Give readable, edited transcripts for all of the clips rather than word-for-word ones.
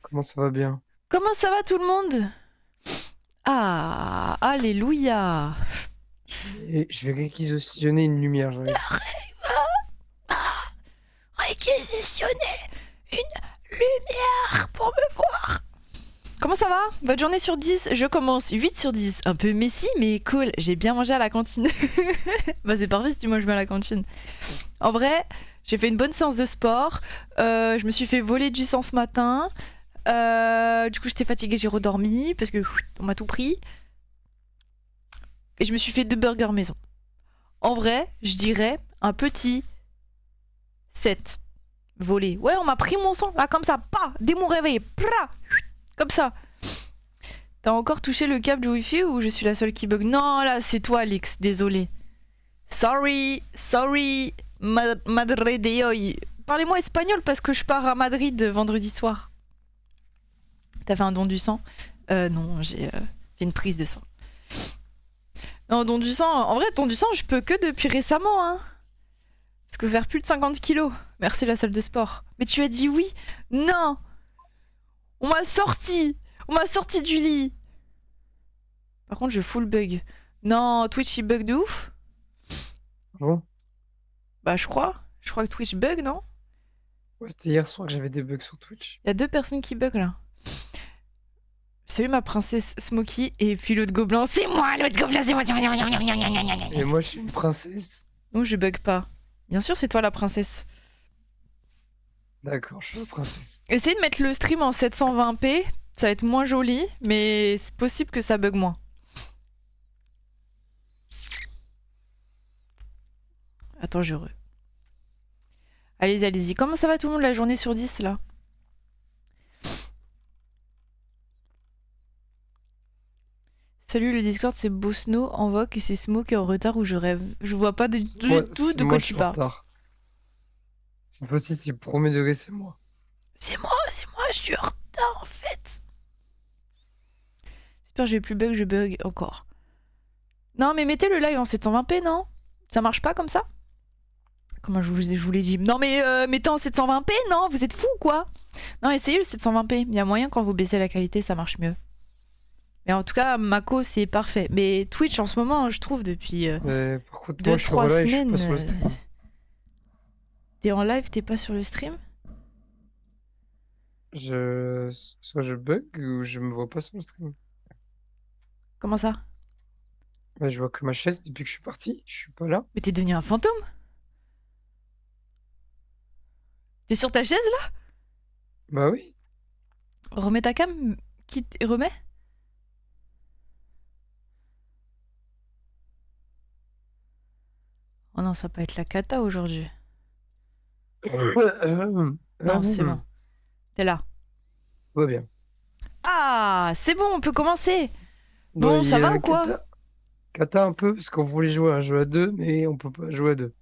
Comment ça va bien? Comment ça va tout le monde? Ah, alléluia. Je vais réquisitionner une lumière, j'arrive. Réquisitionner une lumière pour me voir. Comment ça va? Votre journée sur 10? Je commence 8 sur 10. Un peu messi, mais cool. J'ai bien mangé à la cantine. Bah c'est parfait si tu manges bien à la cantine. En vrai, j'ai fait une bonne séance de sport. Je me suis fait voler du sang ce matin. Du coup, j'étais fatiguée, j'ai redormi parce que on m'a tout pris. Et je me suis fait 2 burgers maison. En vrai, je dirais un petit 7 volé. Ouais, on m'a pris mon sang, là, comme ça, pas, dès mon réveil, pra, comme ça. T'as encore touché le câble du wifi ou je suis la seule qui bug? Non, là, c'est toi, Alex, désolé. Sorry, madre de hoy. Parlez-moi espagnol parce que je pars à Madrid vendredi soir. T'as fait un don du sang? Non, j'ai fait une prise de sang. Non, don du sang, en vrai, don du sang, je peux que depuis récemment, hein. Parce que faire plus de 50 kilos. Merci la salle de sport. Mais tu as dit oui? Non. On m'a sorti. On m'a sorti du lit. Par contre, je full bug. Non, Twitch il bug de ouf. Bon, Bah je crois. Je crois que Twitch bug, non? ouais, c'était hier soir que j'avais des bugs sur Twitch. Il y a 2 personnes qui bug là. Salut ma princesse Smokey et puis l'autre gobelin. C'est moi, l'autre gobelin, c'est moi. Et moi, je suis une princesse. Non, je bug pas. Bien sûr, c'est toi la princesse. D'accord, je suis la princesse. Essayez de mettre le stream en 720p. Ça va être moins joli, mais c'est possible que ça bug moins. Attends, je re. Allez-y, allez-y. Comment ça va tout le monde la journée sur 10 là? Salut, le Discord c'est Bosno en voc et c'est Smoke en retard où je rêve. Je vois pas du Moi, tout de quoi je tu suis en parles. retard. Cette fois-ci, c'est premier degré, c'est moi. C'est moi, je suis en retard en fait. J'espère que j'ai plus bug, je bug encore. Non, mais mettez le live en 720p, non? Ça marche pas comme ça? Comment je vous l'ai dit? Non, mais mettez en 720p, non? Vous êtes fous quoi? Non, essayez le 720p. Il y a moyen quand vous baissez la qualité, ça marche mieux. Mais en tout cas, Mako, c'est parfait. Mais Twitch, en ce moment, je trouve, depuis Mais par contre, moi, je suis 2-3 relais et je suis pas semaines, sur le stream. t'es en live, t'es pas sur le stream? Soit je bug ou je me vois pas sur le stream. Comment ça? Bah, je vois que ma chaise depuis que je suis parti. Je suis pas là. Mais t'es devenu un fantôme? T'es sur ta chaise là? Bah oui. Remets ta cam. Remets? Oh non, ça va pas être la cata aujourd'hui. Non, c'est bon. T'es là. Va bien. Ah, c'est bon, on peut commencer. Bon, Bon, il ça y va a ou quoi? Kata un peu parce qu'on voulait jouer à un jeu à deux, mais on peut pas jouer à deux.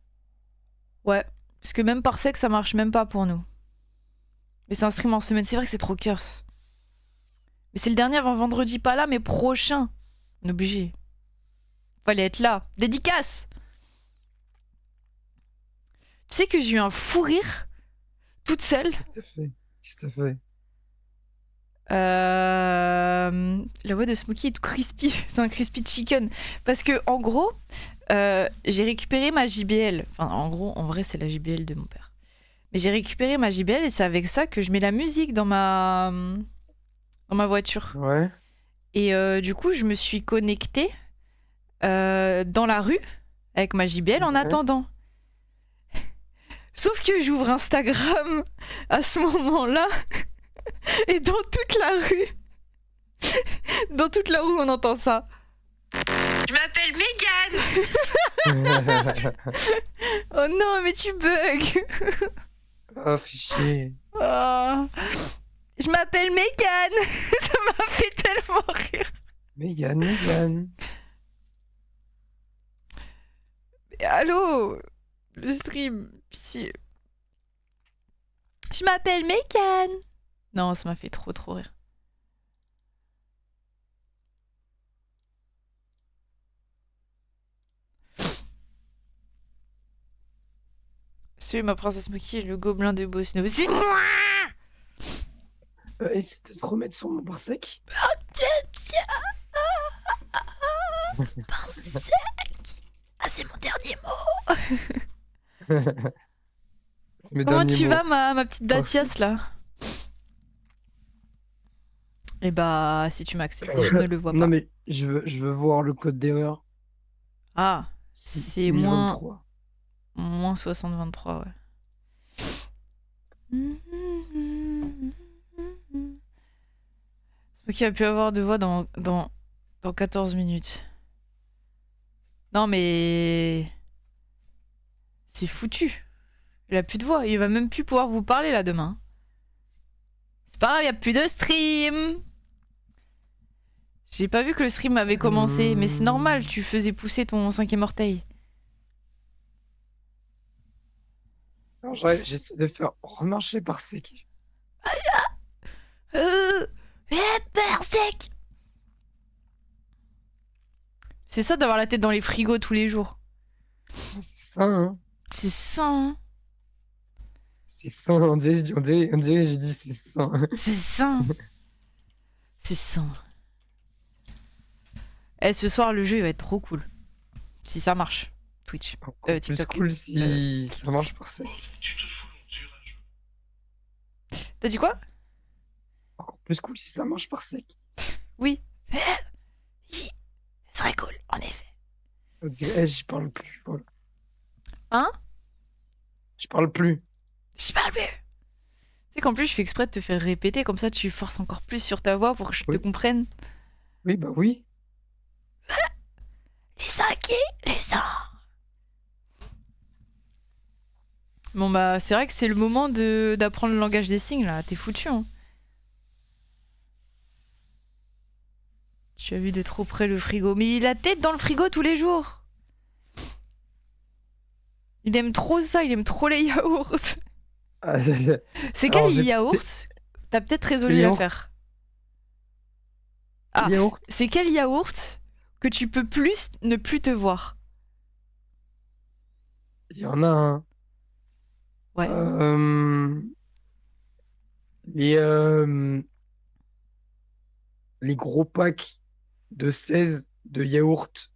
Ouais, parce que même par sec, ça marche même pas pour nous. Mais c'est un stream en semaine, c'est vrai que c'est trop curse. Mais c'est le dernier avant vendredi, pas là, mais prochain. On est obligé. Fallait être là. Dédicace! Tu sais que j'ai eu un fou rire toute seule. Qu'est-ce que t'as fait? Qu'est-ce que t'as fait? La voix de Smokey est crispy. C'est un crispy chicken. Parce que, en gros, j'ai récupéré ma JBL. Enfin, en gros, en vrai, c'est la JBL de mon père. Mais j'ai récupéré ma JBL et c'est avec ça que je mets la musique dans ma voiture. Ouais. Et du coup, je me suis connectée dans la rue avec ma JBL en Ouais. attendant. Sauf que j'ouvre Instagram à ce moment-là et dans toute la rue, on entend ça. Je m'appelle Megan. Oh non, mais tu bugs. Ah, fichier. Oh. Je m'appelle Megan. Ça m'a fait tellement rire. Mégane. Allô, le stream. Pitié. Je m'appelle Megan. Non, ça m'a fait trop rire. C'est ma princesse Moki et le gobelin de Bosno. C'est moi. Essaie de te remettre sur mon parsec. Ah, c'est mon dernier mot. Mes Comment derniers tu mots. vas, ma petite Datias, Parsec. là? Eh bah, si tu m'acceptes, je ne le vois Non, pas. mais je veux voir le code d'erreur. Ah, c'est 6023. moins 60-23, ouais. C'est pas qu'il a pu avoir de voix dans 14 minutes. Non, mais... C'est foutu. Il a plus de voix. Il va même plus pouvoir vous parler, là, demain. C'est pas grave, il y a plus de stream. J'ai pas vu que le stream avait commencé, mais c'est normal, tu faisais pousser ton cinquième orteil. Alors, j'essaie de faire remarcher parsec. Sec. C'est ça d'avoir la tête dans les frigos tous les jours. C'est ça, hein. C'est ça, hein. C'est ça, on dirait, j'ai dit c'est ça. C'est ça. C'est ça. Eh, ce soir, le jeu il va être trop cool. Si ça marche. Twitch. Encore plus TikTok. cool si ça marche parsec. Tu te fous, on dirait un jeu. T'as dit quoi? Encore plus cool si ça marche parsec. Oui. Ce serait cool, en effet. On dirait, j'y parle plus, voilà. Hein? Je parle plus. Je parle plus. Tu sais qu'en plus, je fais exprès de te faire répéter, comme ça tu forces encore plus sur ta voix pour que je te Oui. comprenne. Oui, bah oui. Les 5 les 100. Bon bah, c'est vrai que c'est le moment d'apprendre le langage des signes, là. T'es foutu, hein. Tu as vu de trop près le frigo. Mais il a tête dans le frigo tous les jours. Il aime trop ça, il aime trop les yaourts. Ah, C'est Alors, quel j'ai yaourt? T'as peut-être C'est résolu le yaourt. l'affaire. Ah, yaourt. c'est quel yaourt que tu peux plus ne plus te voir? Il y en a un. Ouais. Les, les gros packs de 16 de yaourt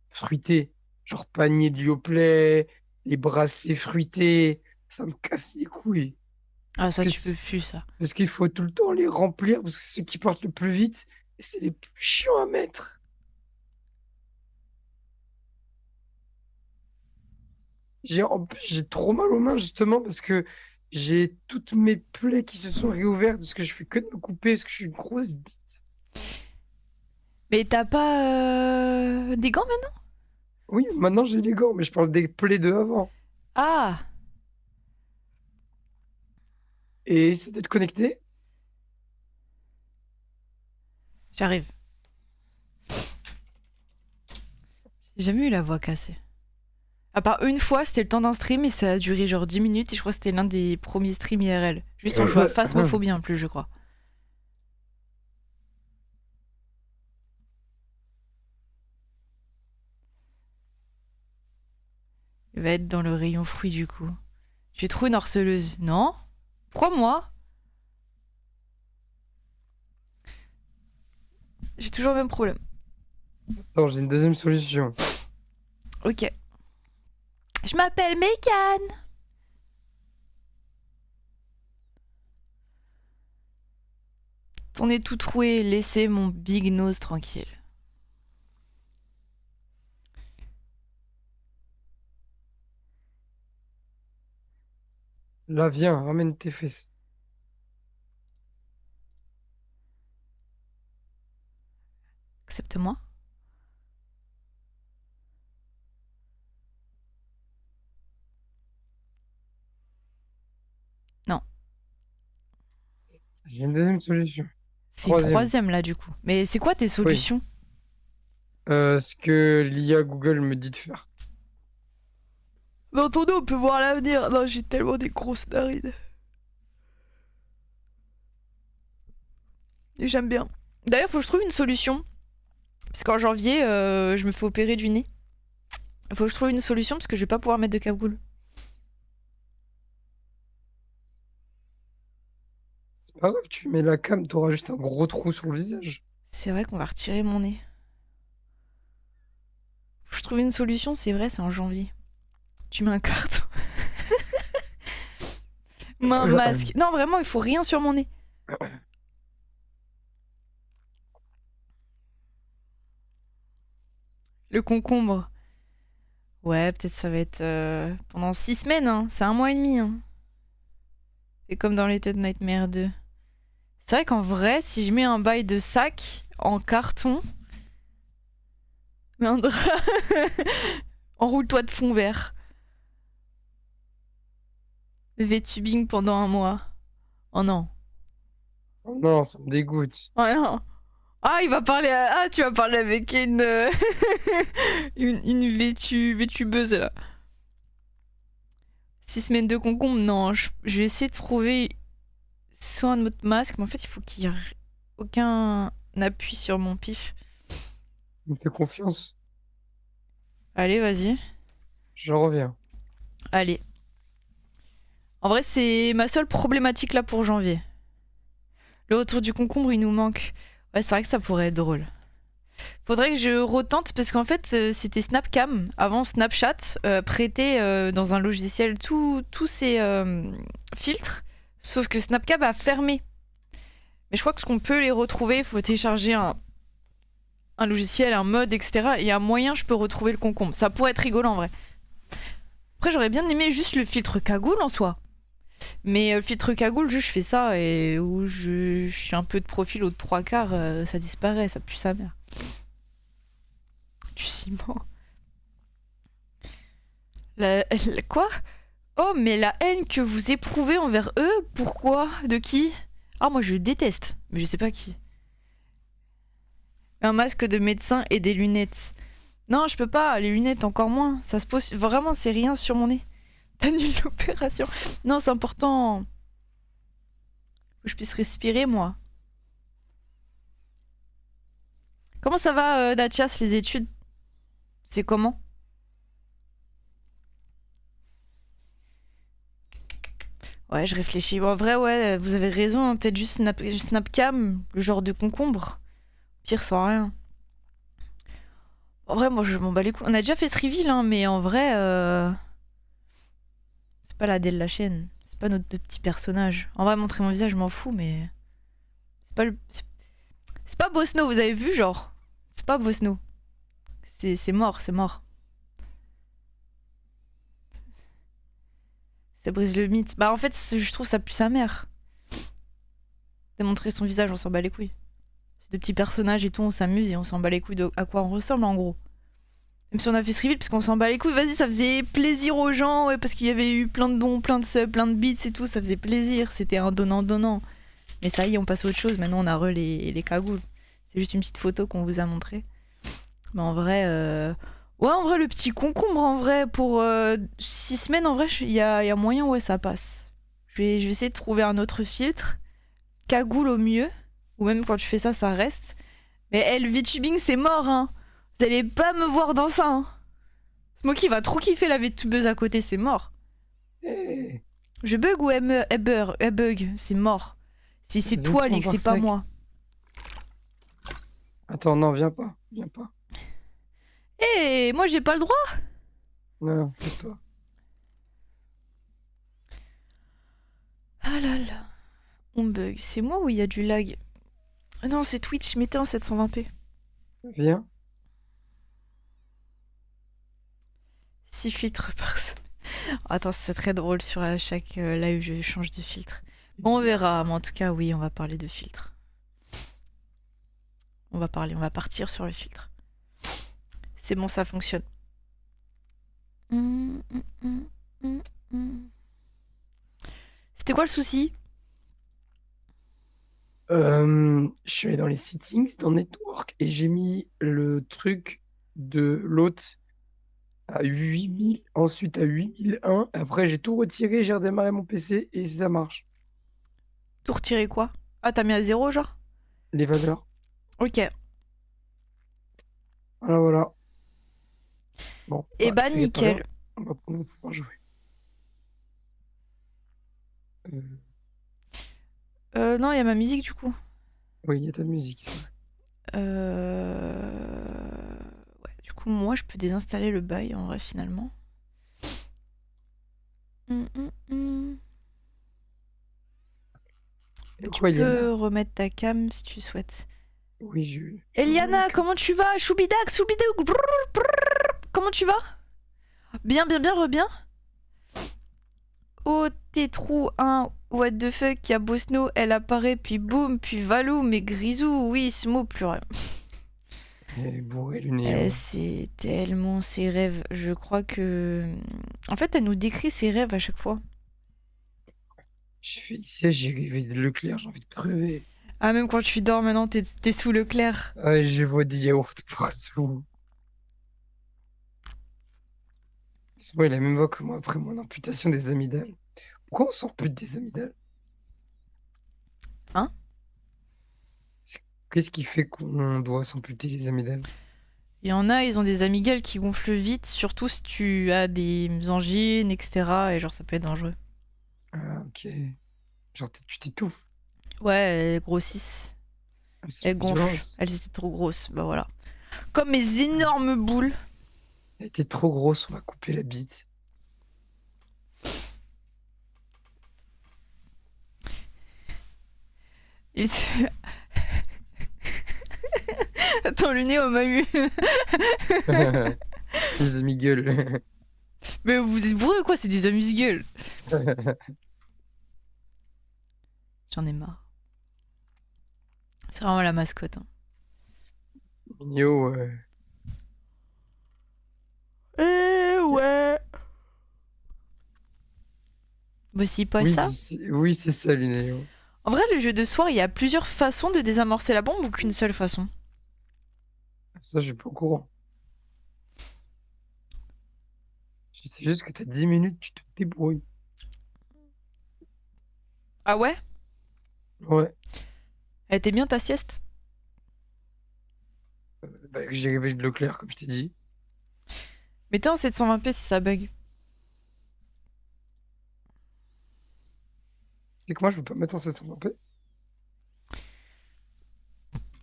fruités, genre panier de Yoplait, les brassés fruités, ça me casse les couilles. Ah, ça, que tu peux c'est- plus, ça. Parce qu'il faut tout le temps les remplir, parce que c'est ceux qui partent le plus vite, et c'est les plus chiants à mettre. En plus, j'ai trop mal aux mains, justement, parce que j'ai toutes mes plaies qui se sont réouvertes, parce que je fais que de me couper, parce que je suis une grosse bite. Mais t'as pas des gants maintenant? Oui, maintenant j'ai les gants, mais je parle des plaies de avant. Ah, Et essaie de te connecter. j'arrive. J'ai jamais eu la voix cassée. À part une fois, c'était le temps d'un stream et ça a duré genre 10 minutes et je crois que c'était l'un des premiers streams IRL. Juste on joue à Phasmophobie en plus, je crois. Il va être dans le rayon fruits du coup. Tu es trop une harceleuse, non? Pourquoi moi? J'ai toujours le même problème. Attends, j'ai une deuxième solution. Ok. Je m'appelle Megan. On est tout troué, laissez mon big nose tranquille. Là, viens, ramène tes fesses. Accepte-moi. Non. J'ai une deuxième solution. C'est le troisième là du coup. Mais c'est quoi tes solutions? Ce que l'IA Google me dit de faire. Dans ton dos, on peut voir l'avenir. Non, j'ai tellement des grosses narines. Et j'aime bien. D'ailleurs, faut que je trouve une solution. Parce qu'en janvier, je me fais opérer du nez. Faut que je trouve une solution parce que je vais pas pouvoir mettre de cagoule. C'est pas grave, tu mets la cam, t'auras juste un gros trou sur le visage. C'est vrai qu'on va retirer mon nez. Faut que je trouve une solution, c'est vrai, c'est en janvier. Tu mets un carton. Mets un masque. Non, vraiment, il faut rien sur mon nez. Le concombre. Ouais, peut-être ça va être pendant 6 semaines, hein. C'est 1 mois et demi. Hein. C'est comme dans Little Nightmare 2. C'est vrai qu'en vrai, si je mets un bail de sac en carton, mais un drap, enroule-toi de fond vert. V-tubing pendant 1 mois. Oh non. Oh non, ça me dégoûte. Oh non. Ah, il va parler Ah, tu vas parler avec une... une vétubeuse, là. 6 semaines de concombre, non. Je vais essayer de trouver soit un autre masque, mais en fait, il faut qu'il y ait aucun appui sur mon pif. Il me fait confiance. Allez, vas-y. Je reviens. Allez. En vrai, c'est ma seule problématique là pour janvier. Le retour du concombre, il nous manque. Ouais, c'est vrai que ça pourrait être drôle. Faudrait que je retente parce qu'en fait, c'était Snapcam, avant Snapchat, prêtait dans un logiciel tous ces filtres, sauf que Snapcam a fermé. Mais je crois que ce qu'on peut les retrouver, il faut télécharger un logiciel, un mode, etc. Et un moyen, je peux retrouver le concombre. Ça pourrait être rigolo en vrai. Après, j'aurais bien aimé juste le filtre cagoule en soi. Mais le filtre cagoule, juste je fais ça et où je suis un peu de profil au 3/4, ça disparaît, ça pue sa mère. Du ciment. Quoi? Oh, mais la haine que vous éprouvez envers eux, pourquoi? De qui? Ah, moi je déteste, mais je sais pas qui. Un masque de médecin et des lunettes. Non, je peux pas, les lunettes encore moins. Ça se pose. Vraiment, c'est rien sur mon nez. T'annules l'opération. Non, c'est important. Faut que je puisse respirer, moi. Comment ça va, Datchas, les études? C'est comment? Ouais, je réfléchis. Bon, en vrai, ouais, vous avez raison. Hein, peut-être juste Snapcam, le genre de concombre. Pire sans rien. En vrai, moi, je m'en bats les couilles. On a déjà fait ce reveal, hein, mais en vrai, c'est pas l'Adèle la chaîne. C'est pas notre petit personnage. En vrai, montrer mon visage, je m'en fous, mais c'est pas le. C'est pas Bosno, vous avez vu, genre? C'est pas Bosno. C'est mort, c'est mort. Ça brise le mythe. Bah, en fait, je trouve ça pue sa mère. Démontrer son visage, on s'en bat les couilles. C'est des petits personnages et tout, on s'amuse et on s'en bat les couilles de à quoi on ressemble, en gros. Même si on a fait ce reveal, parce qu'on s'en bat les couilles, vas-y, ça faisait plaisir aux gens, ouais, parce qu'il y avait eu plein de dons, plein de subs, plein de bits et tout, ça faisait plaisir. C'était un donnant-donnant. Mais ça y est, on passe à autre chose. Maintenant, on a les cagoules. C'est juste une petite photo qu'on vous a montrée. Mais en vrai, ouais, en vrai, le petit concombre, en vrai, pour 6 semaines, en vrai, il y a moyen, ouais, ça passe. Je vais essayer de trouver un autre filtre. Cagoule au mieux. Ou même quand tu fais ça, ça reste. Mais le VTubing, c'est mort, hein. Vous allez pas me voir dans ça, hein. Smokey va trop kiffer la VTubeuse à côté, c'est mort. Eh, Je bug ou elle bug? C'est mort. Si c'est toi, laisse-moi Lix, voir c'est pas ça. moi. Attends, non, viens pas. Viens pas. Eh, moi j'ai pas le droit. Non, non, laisse-toi. Ah là là. On bug. C'est moi ou il y a du lag? Ah non, c'est Twitch, mettez en 720p. Viens. 6 filtres par semaine. Attends, c'est très drôle sur chaque live, je change de filtre. Bon, on verra, mais en tout cas, oui, on va parler de filtre. On va partir sur le filtre. C'est bon, ça fonctionne. C'était quoi le souci? Je suis allé dans les settings, dans Network, et j'ai mis le truc de l'hôte à 8000, ensuite à 8001. Après, j'ai tout retiré, j'ai redémarré mon PC et ça marche. Tout retirer quoi? Ah, t'as mis à 0, genre? Les valeurs. Ok. Voilà, voilà. Bon, Et bah, ça y est pas là. nickel. On va pouvoir jouer. Non, il y a ma musique du coup. Oui, il y a ta musique, c'est vrai. Ouais, du coup, moi, je peux désinstaller le bail en vrai, finalement. Hum, hum, hum. Et Tu quoi, peux Eliana? remettre ta cam si tu souhaites. Oui, je remets ma Eliana, cam. comment tu vas? Choubidac, Choubidouk, brrr, brrr. Comment tu vas? Bien, bien, bien, re-bien. Oh, t'es trou, hein. What the fuck, y'a Bosno, elle apparaît, puis boum, puis Valou, mais Grisou, oui, ce mot, plus rien. Elle est bourrée, le néo. C'est tellement ses rêves. Je crois que. En fait, elle nous décrit ses rêves à chaque fois. J'ai fait le siège, j'ai rêvé de Leclerc, j'ai envie de crever. Ah, même quand tu dors maintenant, t'es sous le clair. Ah, je vois des yaourts partout. C'est moi, il a la même voix que moi après mon amputation des amygdales. Pourquoi on s'ampute des amygdales? Hein? Qu'est-ce qui fait qu'on doit s'amputer les amygdales? Il y en a, ils ont des amygdales qui gonflent vite, surtout si tu as des angines, etc. Et genre, ça peut être dangereux. Ah, ok. Genre, tu t'étouffes. Ouais, elles grossissent. Ah, c'est Elles la gonflent. violence. Elles étaient trop grosses. Bah voilà. Comme mes énormes boules. Elle était trop grosse, on va couper la bite. Il- Attends, le nez, on m'a eu. Les amygdales. Mais vous êtes bourrés ou quoi? C'est des amuse-gueules. J'en ai marre. C'est vraiment la mascotte. Hein. Mignon, Ouais. Voici pas Oui, ça. oui, c'est ça, Lunéo. En vrai, le jeu de soir, il y a plusieurs façons de désamorcer la bombe ou qu'une seule façon? Ça, je suis pas au courant. Je sais juste que t'as 10 minutes, tu te débrouilles. Ah ouais? Ouais. Elle était bien ta sieste? Bah, j'ai rêvé de Leclerc, comme je t'ai dit. Mettez en 720p si ça bug. Et que moi, je peux pas mettre en 720p.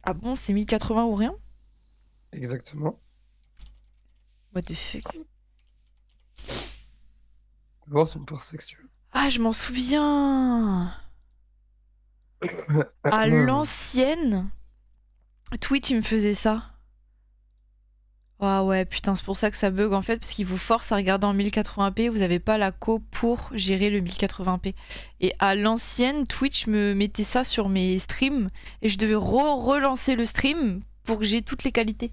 Ah bon, c'est 1080 ou rien? Exactement. What the fuck? On va voir si on peut ça, si tu veux. Ah, je m'en souviens! À l'ancienne, Twitch, il me faisait ça. Ah ouais, putain, c'est pour ça que ça bug en fait, parce qu'il vous force à regarder en 1080p, vous avez pas la co pour gérer le 1080p. Et à l'ancienne, Twitch me mettait ça sur mes streams, et je devais relancer le stream pour que j'ai toutes les qualités.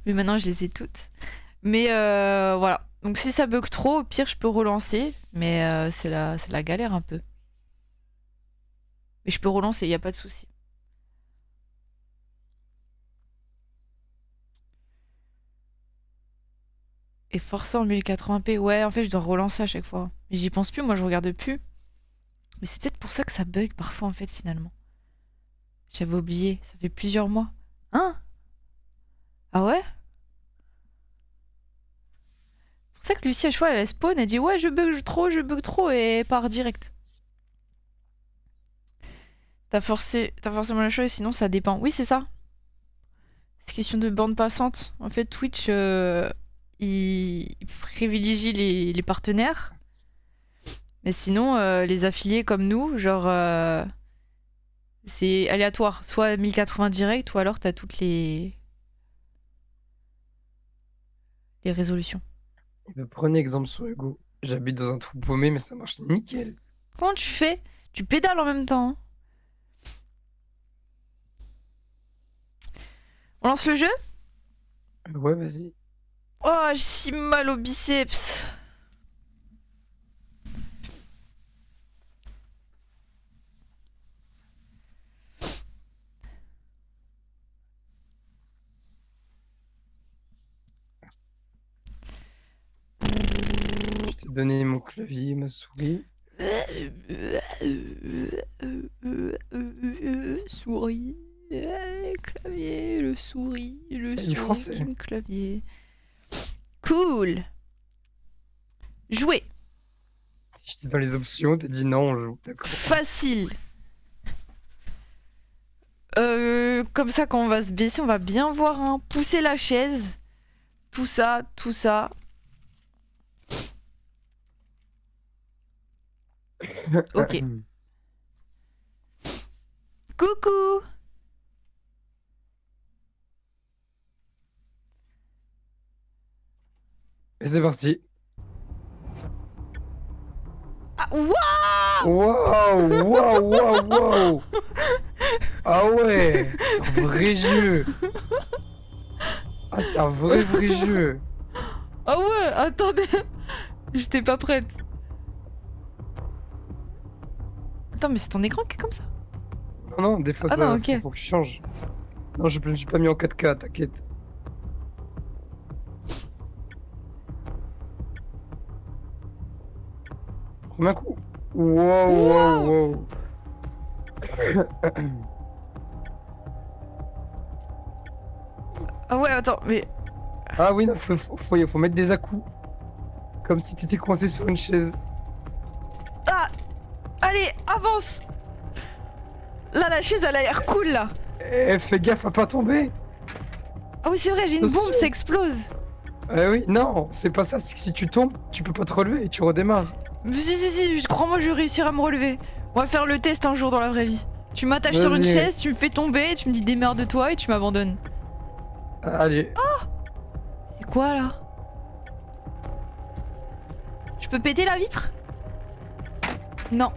Mais maintenant, je les ai toutes. Mais voilà. Donc si ça bug trop, au pire, je peux relancer, mais c'est la galère un peu. Mais je peux relancer, y a pas de souci. Et forcer en 1080p, ouais, en fait, je dois relancer à chaque fois. Mais j'y pense plus, moi, je regarde plus. Mais c'est peut-être pour ça que ça bug parfois, en fait, finalement. J'avais oublié, ça fait plusieurs mois. Hein? Ah ouais? C'est pour ça que Lucie, à chaque fois, elle spawn, elle dit ouais, je bug trop, et elle part direct. T'as forcément la chose, sinon ça dépend. Oui, c'est ça. C'est question de bande passante. En fait, Twitch, il privilégie les partenaires. Mais sinon, les affiliés comme nous, genre, c'est aléatoire. Soit 1080 direct, ou alors t'as toutes les résolutions. Prenez exemple sur Hugo. J'habite dans un trou paumé, mais ça marche nickel. Comment tu fais? Tu pédales en même temps. Hein. On lance le jeu? Ouais, vas-y. Oh, j'ai si mal au biceps. Je t'ai donné mon clavier et ma souris. Souris, clavier, le souris, Du français. king clavier. Cool. Jouer. J'étais dans les options, t'as dit non, on joue. D'accord. Facile. Comme ça, quand on va se baisser, on va bien voir, hein. Pousser la chaise. Tout ça, tout ça. Ok. Coucou. Et c'est parti. Ah, waouh. Waouh, waouh, waouh, waouh. Ah ouais, c'est un vrai jeu. Ah, c'est un vrai jeu. Ah ouais, attendez. J'étais pas prête. Attends, mais c'est ton écran qui est comme ça? Non, non, des fois, Ah ça, non, ok. faut que je change. Non, je me suis pas mis en 4K, t'inquiète. Premier coup. Wow, wow, wow. Ah ouais, attends, mais... Ah oui, non, faut mettre des à-coups. Comme si t'étais coincé sur une chaise. Ah. Allez, avance. Là, la chaise, elle a l'air cool, là. Eh, fais gaffe à pas tomber. Ah oui, c'est vrai, j'ai une Attention. bombe, ça explose. Eh oui, non, c'est pas ça, c'est que si tu tombes, tu peux pas te relever et tu redémarres. Si, crois-moi, je vais réussir à me relever. On va faire le test un jour dans la vraie vie. Tu m'attaches sur une Vas-y. chaise, tu me fais tomber, tu me dis démerde-toi et tu m'abandonnes. Allez. C'est quoi, là? Je peux péter la vitre? Non.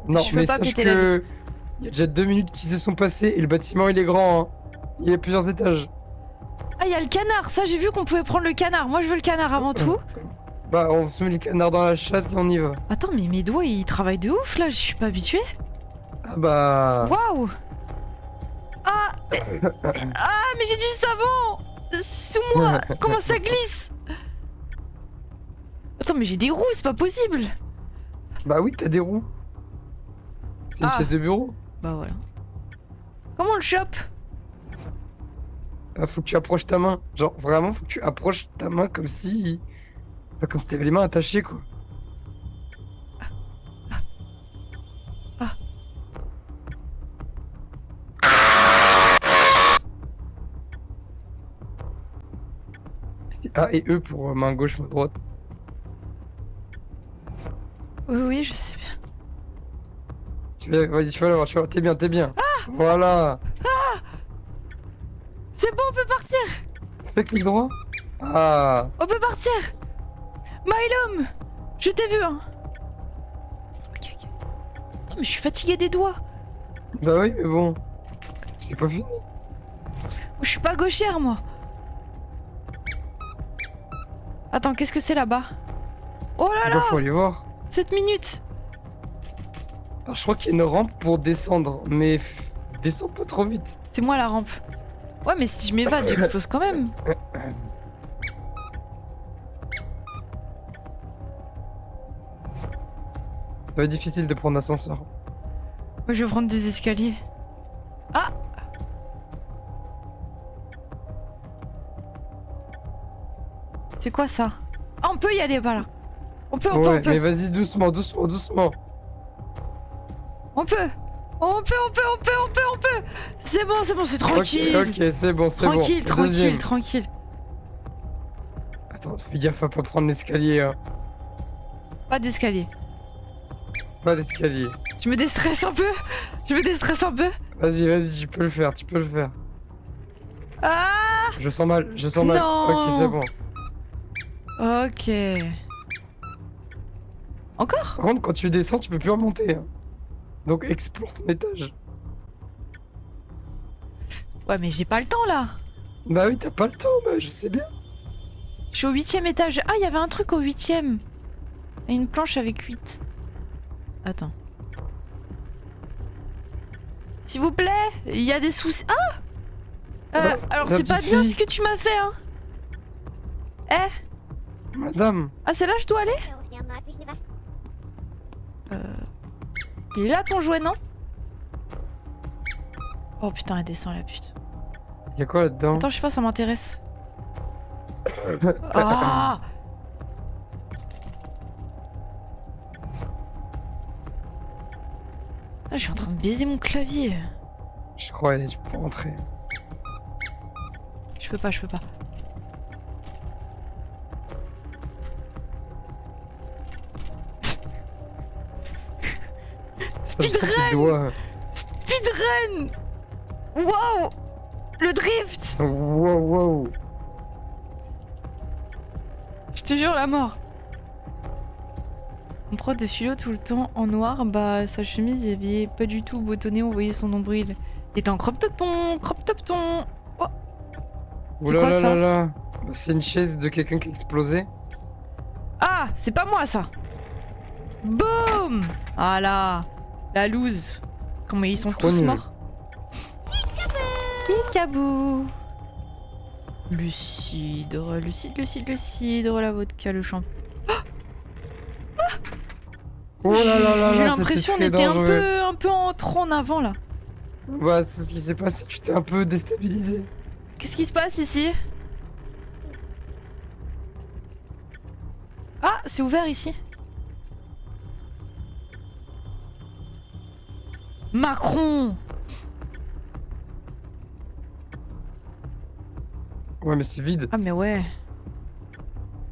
Non, Je peux mais pas sache péter la que il y a déjà 2 minutes qui se sont passées et le bâtiment il est grand, hein. Il y a plusieurs étages. Ah, il y a le canard. Ça, j'ai vu qu'on pouvait prendre le canard. Moi, je veux le canard avant tout. Bah, on se met le canard dans la chatte et on y va. Attends, mais mes doigts, ils travaillent de ouf, là. Je suis pas habituée. Ah bah. Waouh. Ah, mais j'ai du savon sous moi. Comment ça glisse? Attends, mais j'ai des roues, c'est pas possible. Bah oui, t'as des roues. C'est une Ah. chaise de bureau. Bah voilà. Comment on le chope? Ah, faut que tu approches ta main. Genre, vraiment, faut que tu approches ta main comme si. Bah, comme si t'avais les mains attachées, quoi. Ah. C'est A et E pour main gauche, main droite. Oui, je sais bien. Vas-y, tu vas l'avoir, tu vas. T'es bien, t'es bien. Voilà. C'est bon, on peut partir. Fais clic droit. Ah. On peut partir. Mylum, je t'ai vu, hein. Ok. Non, mais je suis fatiguée des doigts. Bah oui, mais bon. C'est pas fini. Je suis pas gauchère, moi. Attends, qu'est-ce que c'est là-bas? Oh là Bah, là, faut aller voir. 7 minutes. Alors, je crois qu'il y a une rampe pour descendre, mais descends pas trop vite. C'est moi la rampe. Ouais, mais si je m'évade, j'explose quand même. Ça va être difficile de prendre l'ascenseur. Moi, je vais prendre des escaliers. Ah! C'est quoi ça? Ah, on peut y aller, voilà. On peut, Ouais, on peut. mais vas-y doucement, doucement, doucement. On peut. On peut. C'est bon, c'est tranquille. Ok, c'est bon, c'est bon. Tranquille. Deuxième. Attends, fais gaffe à pas prendre l'escalier, hein. Pas d'escalier. Pas d'escalier. Je me déstresse un peu. Vas-y, tu peux le faire, tu peux le faire. Ah! Je sens mal. Non. Ok, c'est bon. Ok. Encore? Par contre, quand tu descends, tu peux plus remonter, hein. Donc explore ton étage. Ouais, mais j'ai pas le temps là. Bah oui, t'as pas le temps, bah je sais bien. Je suis au 8ème étage. Ah, il y avait un truc au 8ème. Et une planche avec 8. Attends. S'il vous plaît, il y a des soucis. Ah! Alors la c'est pas petite bien fille. ce que tu m'as fait, hein. Madame. Ah, c'est là que je dois aller? Il est là ton jouet, non? Oh putain, elle descend la pute. Y'a quoi là-dedans? Attends, je sais pas, ça m'intéresse. Ah! Ah, je suis en train de baiser mon clavier. Je crois, tu peux rentrer. Je peux pas, je peux pas. Je sens tes doigts. Speedrun. Wow. Le drift. Wow, wow. Je te jure, la mort. Mon prof de philo tout le temps en noir, bah sa chemise il avait pas du tout boutonné, on voyait son nombril. Il était en crop top ton. Oh. C'est Oula quoi là ça? là là. Bah, c'est une chaise de quelqu'un qui a explosé. Ah, c'est pas moi ça. Boum. Voilà. La loose. Comment ils sont Trop tous nul. morts. Peekaboo. Le cidre, le cidre, la vodka, le champagne. Oh là là là J'ai là, c'était l'impression qu'on très était dangereux. un peu trop en avant là. Bah, c'est ce qui s'est passé, tu t'es un peu déstabilisé. Qu'est-ce qui se passe ici? Ah, c'est ouvert ici. Macron. Ouais, mais c'est vide. Ah mais ouais.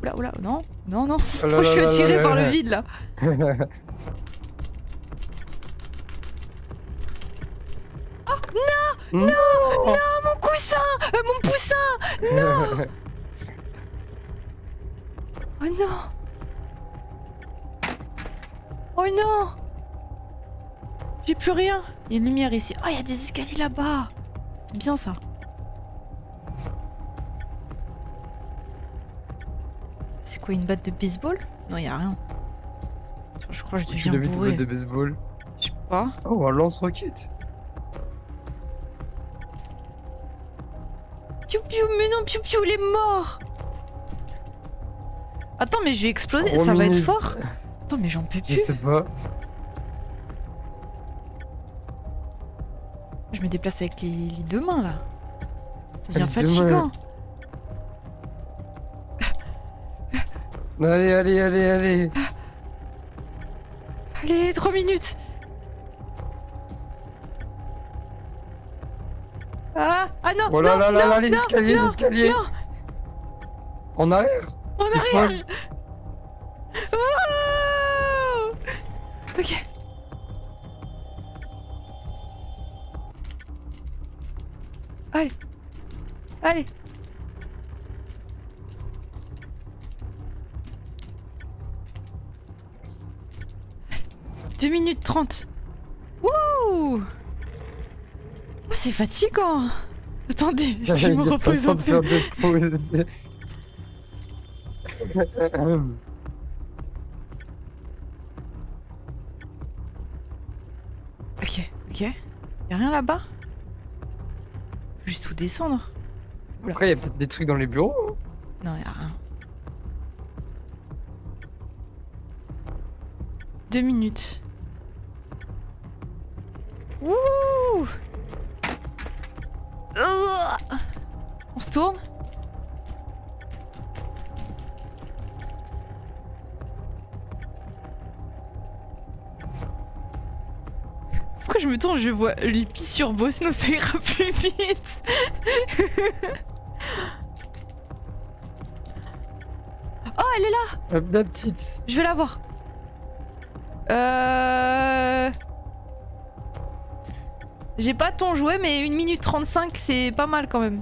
Oula, oula, non, non, non. Oh là Je suis là là attirée là par là. le vide là. Non. Mon coussin, mon poussin. Oh non. Oh non. J'ai plus rien. Il y a une lumière ici. Oh, il y a des escaliers là-bas. C'est bien ça. C'est quoi, une batte de baseball? Non, il y a rien. Je crois que je Tu deviens l'as vu tes bourré. bottes de baseball. Je sais pas. Oh, un lance-roquette. Piou piou, mais non, piou piou, il est mort. Attends, mais je vais exploser, ça va être Rominus. fort. Attends, mais j'en peux Je plus. sais pas. Je me déplace avec les deux mains là. Ça devient Les deux mains. fatigant. Allez, allez, allez, allez. Allez, 3 minutes. Ah, ah non, Oh là non, là là non, là, les non, escaliers, non, les escaliers. non. En arrière. En T'es arrière. folle. Oh. Ok. Allez. Allez. Deux minutes 30. Wouh. Oh, c'est fatigant. Attendez, je J'ai me pas repose le temps un de peu. faire de pause. Ok, ok. Y'a rien là-bas? Juste où descendre? Après, il y a peut-être des trucs dans les bureaux. Hein. Non, y'a rien. 2 minutes. Ouh. On se tourne? Pourquoi je me tourne, je vois les pistes sur Bosno, ça ira plus vite. Oh, elle est là. La petite. Je vais la voir. J'ai pas ton jouet, mais 1 minute 35, c'est pas mal quand même.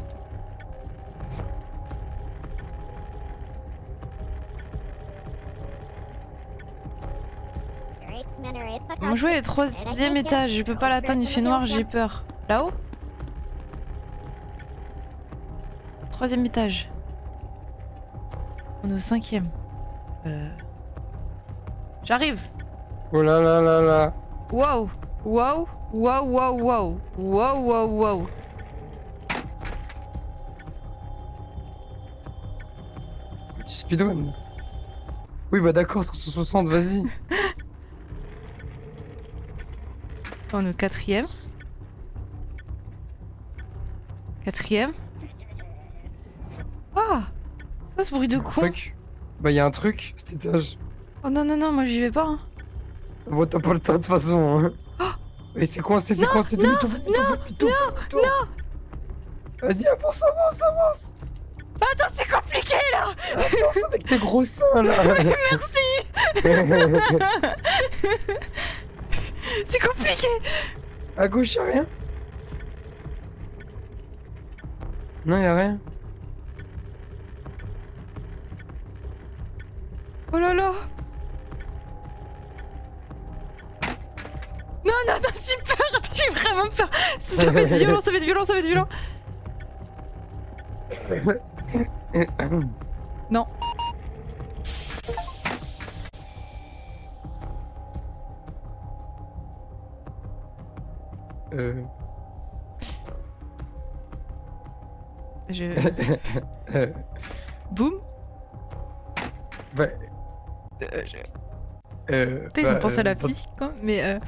Mon jouet est au 3e étage, je peux pas l'atteindre, il fait noir, j'ai peur. Là-haut? 3e étage. On est au 5e. J'arrive. Oh là là là là. Waouh. Waouh. Waouh, waouh, waouh. Waouh, waouh, waouh. Du speedrun. Oui, bah d'accord, 160, vas-y. On est au 4e. 4e. Ah. C'est quoi ce bruit de con? Truc. Bah, il y a un truc, cet étage. Oh non, non, non, moi j'y vais pas. Hein. Bon, t'as pas le temps de toute façon. Hein. Mais c'est coincé, c'est coincé. Vite, ouvre, vite, ouvre, vite, ouvre, vite, ouvre. Vas-y, avance, avance, avance. Attends, c'est compliqué là. Avance avec tes gros seins là. C'est compliqué. À gauche, y'a rien? Non, y'a rien. Oh là là. Non, non, non, j'ai peur. J'ai vraiment peur. Ça va être violent, ça va être violent, ça va être violent. Non. Je... Boum. Bah, Putain, ils ont pensé à la physique, quoi, mais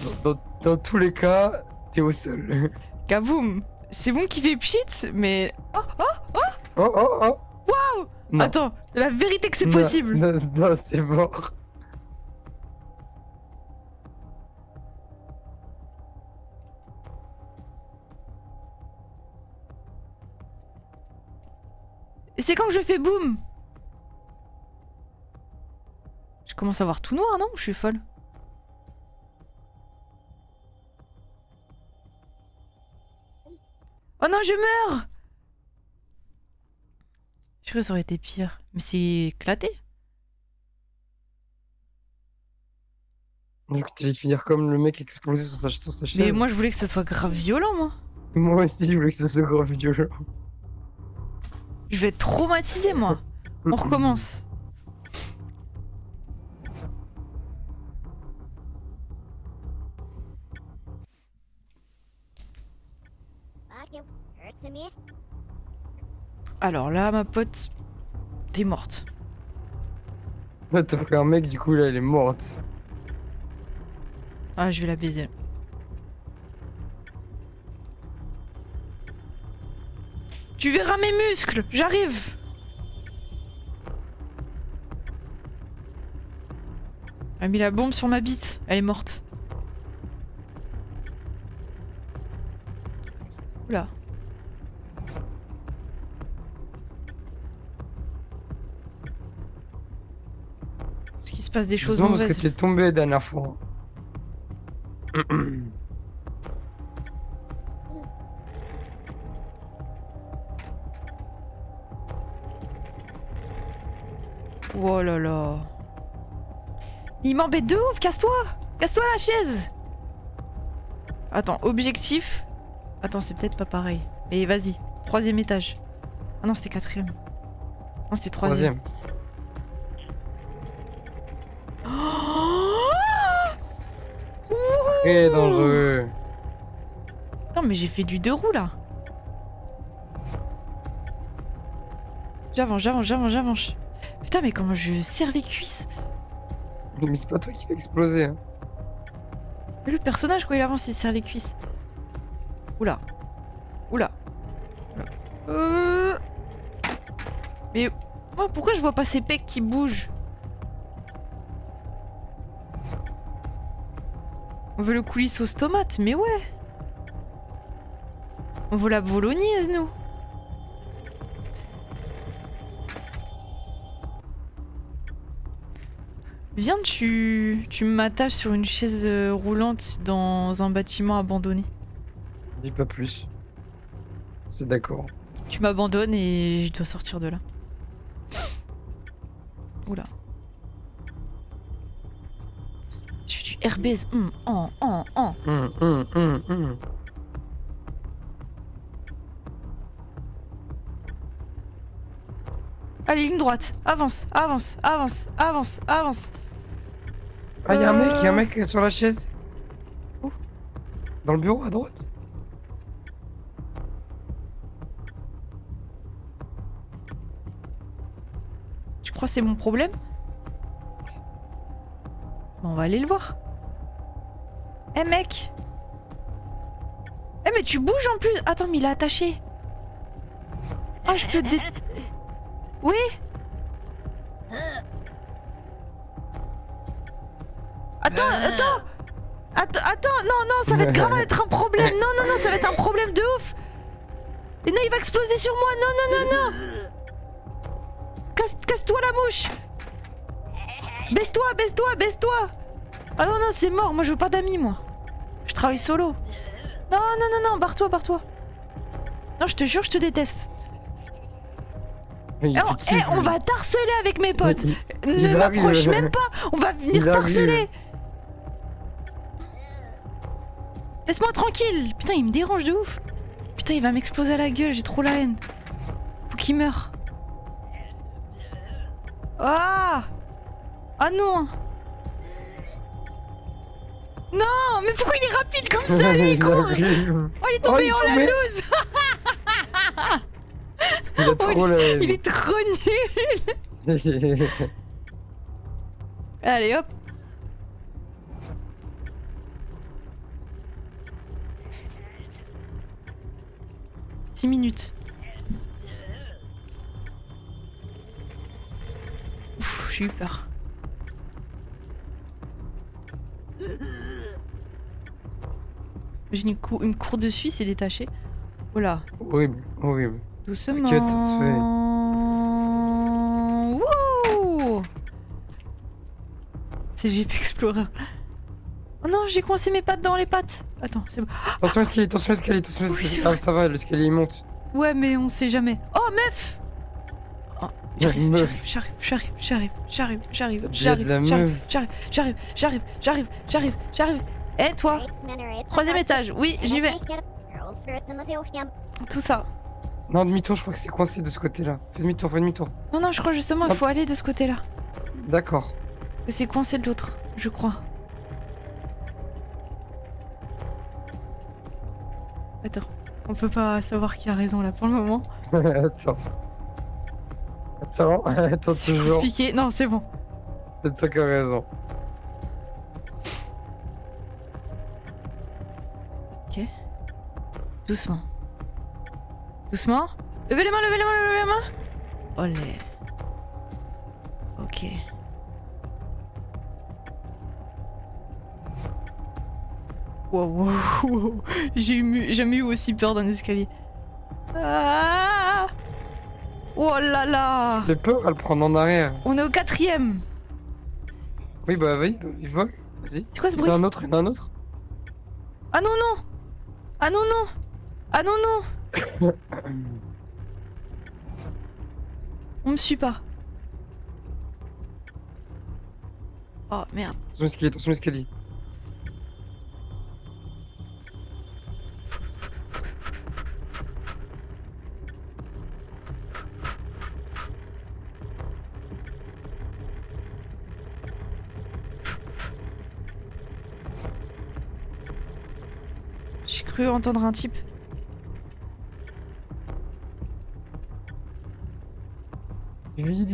dans tous les cas, t'es au sol. Kaboum. C'est bon qui fait pchit, mais... Oh, oh, oh. Oh, oh, oh. Waouh. Non. Attends, la vérité que c'est Non, possible. Non, non, c'est mort. Et c'est quand que je fais boum. Je commence à voir tout noir, non? Je suis folle. Oh non, je meurs. Je crois que ça aurait été pire. Mais c'est éclaté. Donc t'allais finir comme le mec explosé sur sa chaise. Mais moi, je voulais que ça soit grave violent, moi. Moi aussi, je voulais que ça soit grave violent. Je vais être traumatisée, moi. On recommence. Alors là, ma pote, t'es morte. Là, t'as pris un mec, du coup, là, elle est morte. Ah, je vais la baiser. Tu verras mes muscles, j'arrive. Elle a mis la bombe sur ma bite, elle est morte. Oula. Est-ce qu'il se passe des choses Heureusement parce mauvaises? que t'es tombé la dernière fois. Oh là là. Il m'embête de ouf, casse-toi. Casse-toi la chaise. Attends, objectif. Attends, c'est peut-être pas pareil. Et vas-y, 3e étage. Ah non, c'était 4e. Non, c'était 3e. Très dangereux. Non, mais j'ai fait du 2 roues là. J'avance, j'avance, j'avance, j'avance. Putain, mais comment je serre les cuisses. Mais c'est pas toi qui l'as explosé. Hein. Mais le personnage, quand il avance, il serre les cuisses. Oula. Oula. Oula. Mais oh, pourquoi je vois pas ces pecs qui bougent? On veut le coulis sauce tomate, mais ouais. On veut la bolognaise, nous. Viens, tu m'attaches sur une chaise roulante dans un bâtiment abandonné. Dis pas plus. C'est d'accord. Tu m'abandonnes et je dois sortir de là. Oula. Je fais du airbase. Allez, ligne droite. Avance, avance, avance, avance, avance. Ah, y'a un mec sur la chaise. Où? Dans le bureau à droite. Tu crois que c'est mon problème? Bon, on va aller le voir. Eh mec! Eh mais tu bouges en plus! Attends, mais il est attaché. Ah, je peux Oui? Attends, attends! Attends, non, ça va être grave être un problème. Non, ça va être un problème de ouf. Et non, il va exploser sur moi. Non. Casse-toi la mouche. Baisse-toi. Ah non, c'est mort. Moi, je veux pas d'amis, moi. Je travaille solo. Non, barre-toi. Non, je te jure, je te déteste. Il te kiffe, On lui. va t'harceler avec mes potes. Il Ne arrive. m'approche même pas. On va venir Il arrive. t'harceler. Laisse-moi tranquille. Putain, il me dérange de ouf. Putain, il va m'exploser à la gueule. J'ai trop la haine. Faut qu'il meure. Ah non. Non, mais pourquoi il est rapide comme ça, lui, il Il court. arrive. Oh, il est tombé, il est oh la tombé. loose. Il a trop la haine. Il est trop nul. Allez, hop. « 6 minutes. Ouf, j'ai eu peur. Il me court dessus, il s'est détaché. Voilà. Horrible. Doucement. T'inquiète, ça se fait. Wouh. C'est Jeep Explorer. Oh non, j'ai coincé mes pattes dans les pattes. Attends, c'est bon. Attention à l'escalier. Ah, ça va, l'escalier il monte. Ouais, mais on sait jamais. Oh, meuf. Oh, Meuf. j'arrive. Il y a de la meuf. J'arrive. Eh, toi, troisième étage. Oui, j'y vais. Tout ça. Non, demi-tour, je crois que c'est coincé de ce côté-là. Fais demi-tour. Non, je crois justement il faut aller de ce côté-là. D'accord. Parce que c'est coincé de l'autre, je crois. Attends, on peut pas savoir qui a raison là pour le moment. Attends, C'est toujours. compliqué. Non, c'est bon. C'est toi qui as raison. Ok. Doucement. Levez les mains. Olé. Ok. Wow. J'ai jamais eu aussi peur d'un escalier. Ah. Oh là là. J'ai peur à le prendre en arrière. On est au 4ème. Oui, bah oui, il vole. Vas-y. C'est quoi ce Il y bruit? en a un autre. Ah non. On me suit pas. Oh merde. Attention l'escalier. J'ai cru entendre un type. Vite.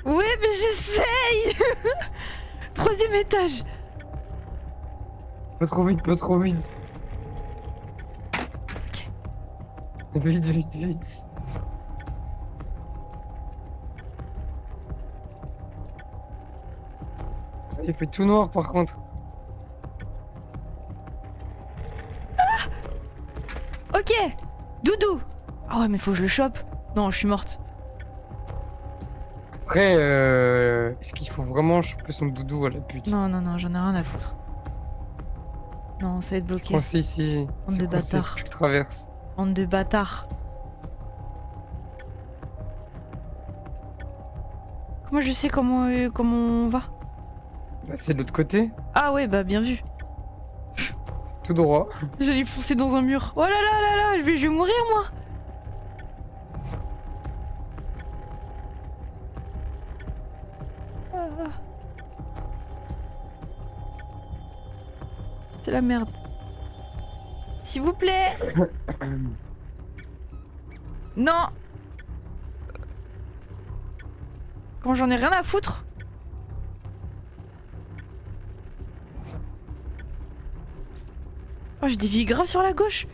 Ouais, mais j'essaye. 3ème étage. Pas trop vite. Ok. Vite. Il fait tout noir par contre. Ok. Doudou. Ah ouais, mais faut que je le chope. Non, je suis morte. Après, est-ce qu'il faut vraiment choper son doudou à la pute? Non, j'en ai rien à foutre. Non, ça va être C'est bloqué. coincé ici. Bande de bâtards. Tu le traverses. Bande de bâtards. Comment je sais comment on va? Bah, c'est de l'autre côté, Ah ouais, bah bien vu. tout droit. J'allais foncer dans un mur. Oh là là, je vais mourir moi. Ah. C'est la merde. S'il vous plaît. Non. Quand j'en ai rien à foutre. Oh, j'ai des vies graves sur la gauche.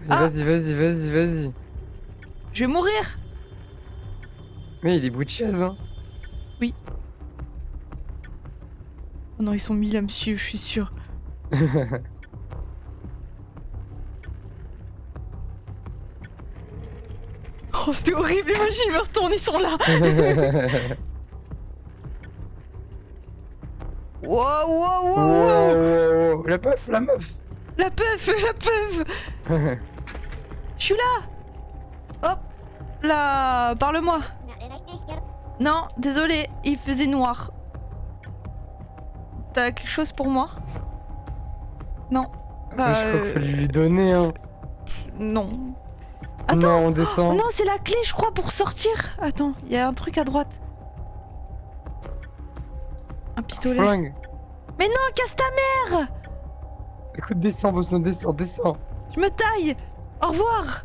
Ah. Vas-y. Je vais mourir. Mais il est bout de chaise, hein. Oui. Oh non, ils sont 1000 à me suivre, je suis sûre. Oh, c'était horrible, imagine, je me retourne, ils sont là. Wow, wow, wow, wow. La meuf, la meuf. La peuf, la peuf. Je suis là. Hop, là, parle-moi. Non, désolé, il faisait noir. T'as quelque chose pour moi? Non. Bah, Je crois qu'il fallait lui donner, hein. Non. Attends. Non, on Oh descend. non, c'est la clé, je crois, pour sortir. Attends, il y a un truc à droite. Un pistolet. Flingue. Mais non, casse ta mère. Écoute, descends, Bosno, descends, descends. Je me taille. Au revoir.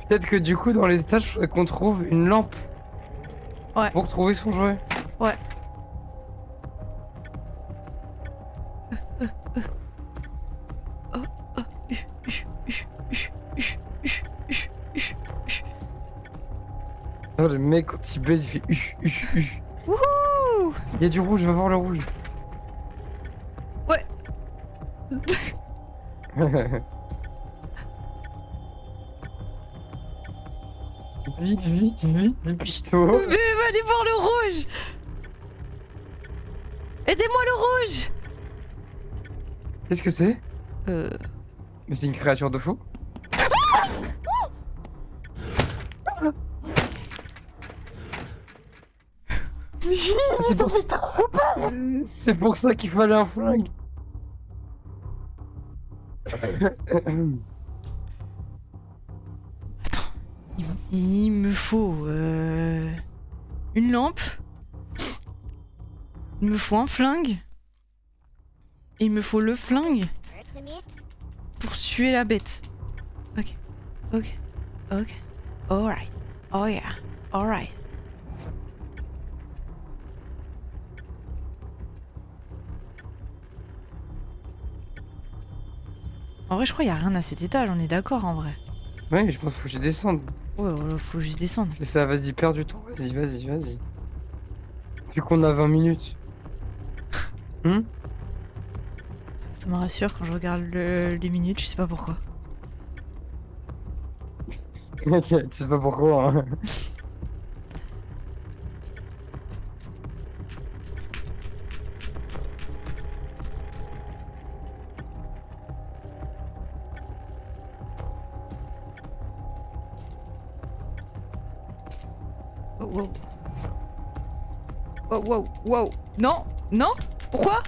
Peut-être que du coup, dans les étages, il faudrait qu'on trouve une lampe. Ouais. Pour trouver son jouet. Ouais. Oh, le mec, quand il baise, il fait Wouhou. Il y a du rouge, va voir le rouge. Ouais. Vite, vite, vite, dépêche-toi. Mais va aller voir le rouge. Aidez-moi le rouge. Qu'est-ce que c'est? Mais c'est une créature de fou. C'est pour ça. C'est pour ça qu'il fallait un flingue. Il me faut une lampe. Il me faut un flingue. Et il me faut le flingue pour tuer la bête. Ok, ok, ok. Alright. Oh yeah. Alright. En vrai, je crois qu'il n'y a rien à cet étage, on est d'accord en vrai. Ouais, mais je pense qu'il faut que je descende. Ouais, voilà, faut juste descendre. C'est ça, vas-y, perds du temps. Vas-y, vas-y, vas-y. Vu qu'on a 20 minutes. Ça me rassure quand je regarde les minutes, je sais pas pourquoi. Tu sais pas pourquoi, hein. Oh, wow. Wow, wow, wow. Non, non. Pourquoi?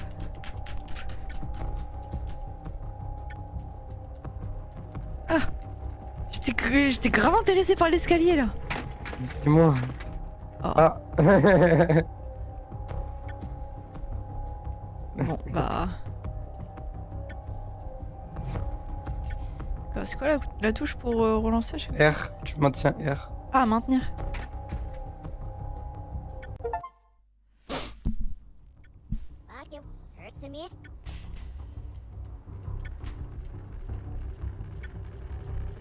Ah. J'étais grave intéressée par l'escalier là. C'était moi. Oh. Ah. Bon, bah. C'est quoi la touche pour relancer? R, tu maintiens R. Ah, maintenir.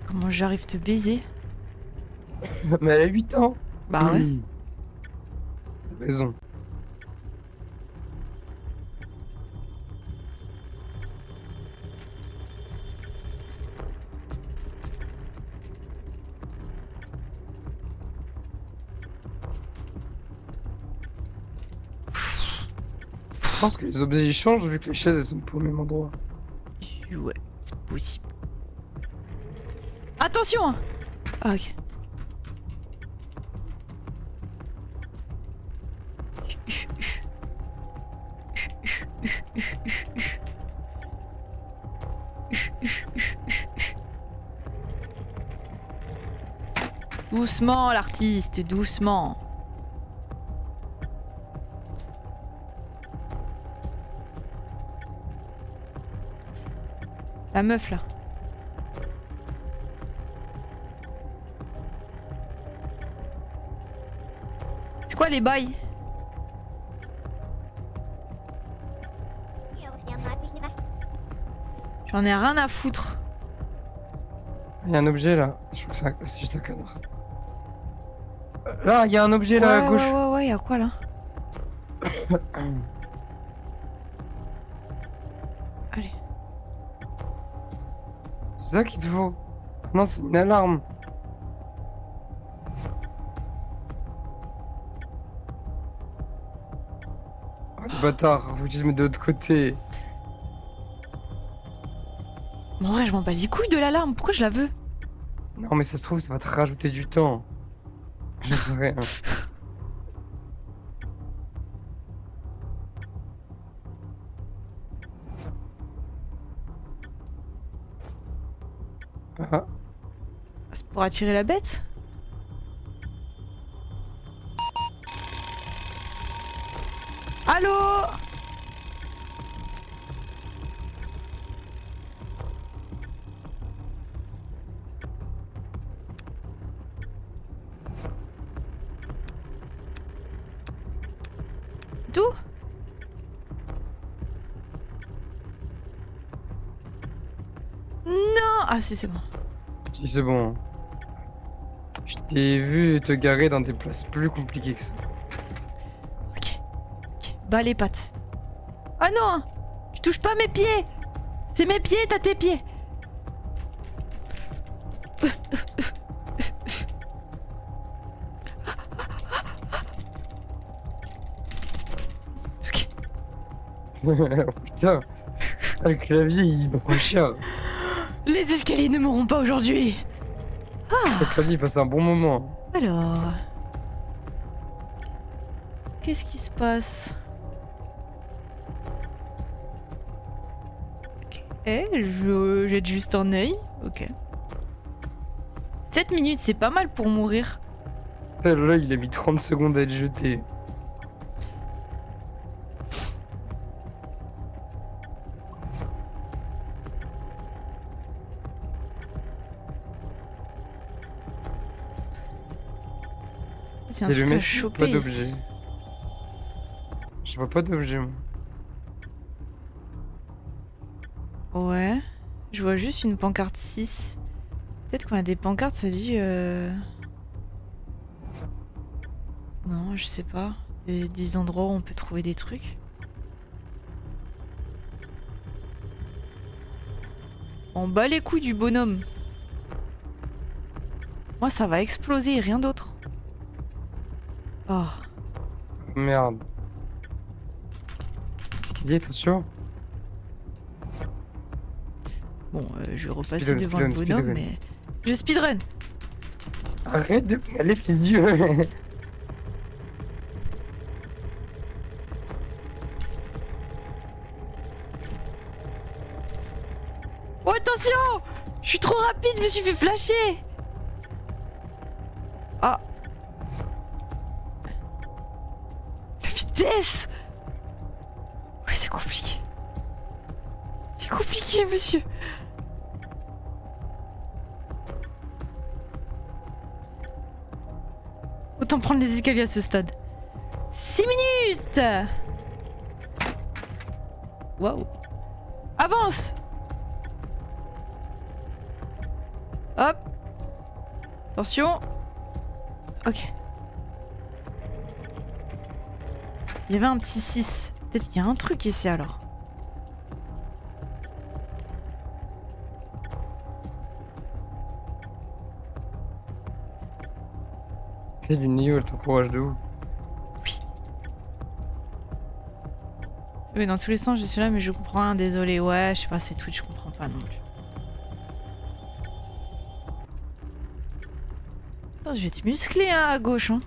Comment j'arrive te baiser? Mais elle a 8 ans. Bah ouais. Raison. Je pense que les objets ils changent vu que les chaises elles sont pas au même endroit. Ouais, c'est possible. Attention hein. Ah, ok. Doucement l'artiste, doucement. La meuf là. C'est quoi les bails? J'en ai rien à foutre. Il y a un objet là. Je crois que c'est juste un cadre. Là, il y a un objet là à Ouais, gauche. ouais, ouais, ouais, y'a quoi là? Allez. C'est ça qu'il te faut. Non, c'est une alarme. Oh, le bâtard, faut que tu te mettes de l'autre côté. Mais en vrai, je m'en bats les couilles de l'alarme, pourquoi je la veux? Non, mais ça se trouve, ça va te rajouter du temps. Je sais rien. Ah, C'est pour attirer la bête? Allô? C'est tout? Non! Ah si, c'est bon. si c'est bon. Je t'ai vu te garer dans des places plus compliquées que ça. Ok. Ok. Bas les pattes. Ah non! Tu touches pas mes pieds! C'est mes pieds, t'as tes pieds! Ok. Oh, putain, le clavier il prend cher. Les escaliers ne mourront pas aujourd'hui! Le clavier il passe un bon moment. Alors... Qu'est-ce qui se passe? Ok, je jette juste un œil. Ok. 7 minutes, c'est pas mal pour mourir. Là, il a mis 30 secondes à être jeté. C'est un Et le truc à mec, choper pas ici. d'objet. Je vois pas d'objet, moi. Ouais. Je vois juste une pancarte 6. Peut-être qu'on a des pancartes, ça dit... Non, je sais pas. Des endroits où on peut trouver des trucs. On bat les couilles du bonhomme. Moi, ça va exploser, rien d'autre. Oh. Oh, merde. Escalier, attention. Bon, je vais repasser Speedrun, devant le speedrun, bonhomme, speedrun. mais... Je speedrun. Arrête de aller les yeux. Oh, attention! Je suis trop rapide, je me suis fait flasher! Ah! La vitesse! Ouais, c'est compliqué. C'est compliqué, monsieur. Autant prendre les escaliers à ce stade. 6 minutes! Waouh! Avance! Hop! Attention! Ok. Il y avait un petit 6. Peut-être qu'il y a un truc ici alors. T'es du Nio, elle t'encourage de ouf. Oui, dans tous les sens, je suis là, mais je comprends rien, désolé. Ouais, je sais pas, c'est Twitch, je comprends pas non plus. Attends, je vais te muscler hein, à gauche, hein.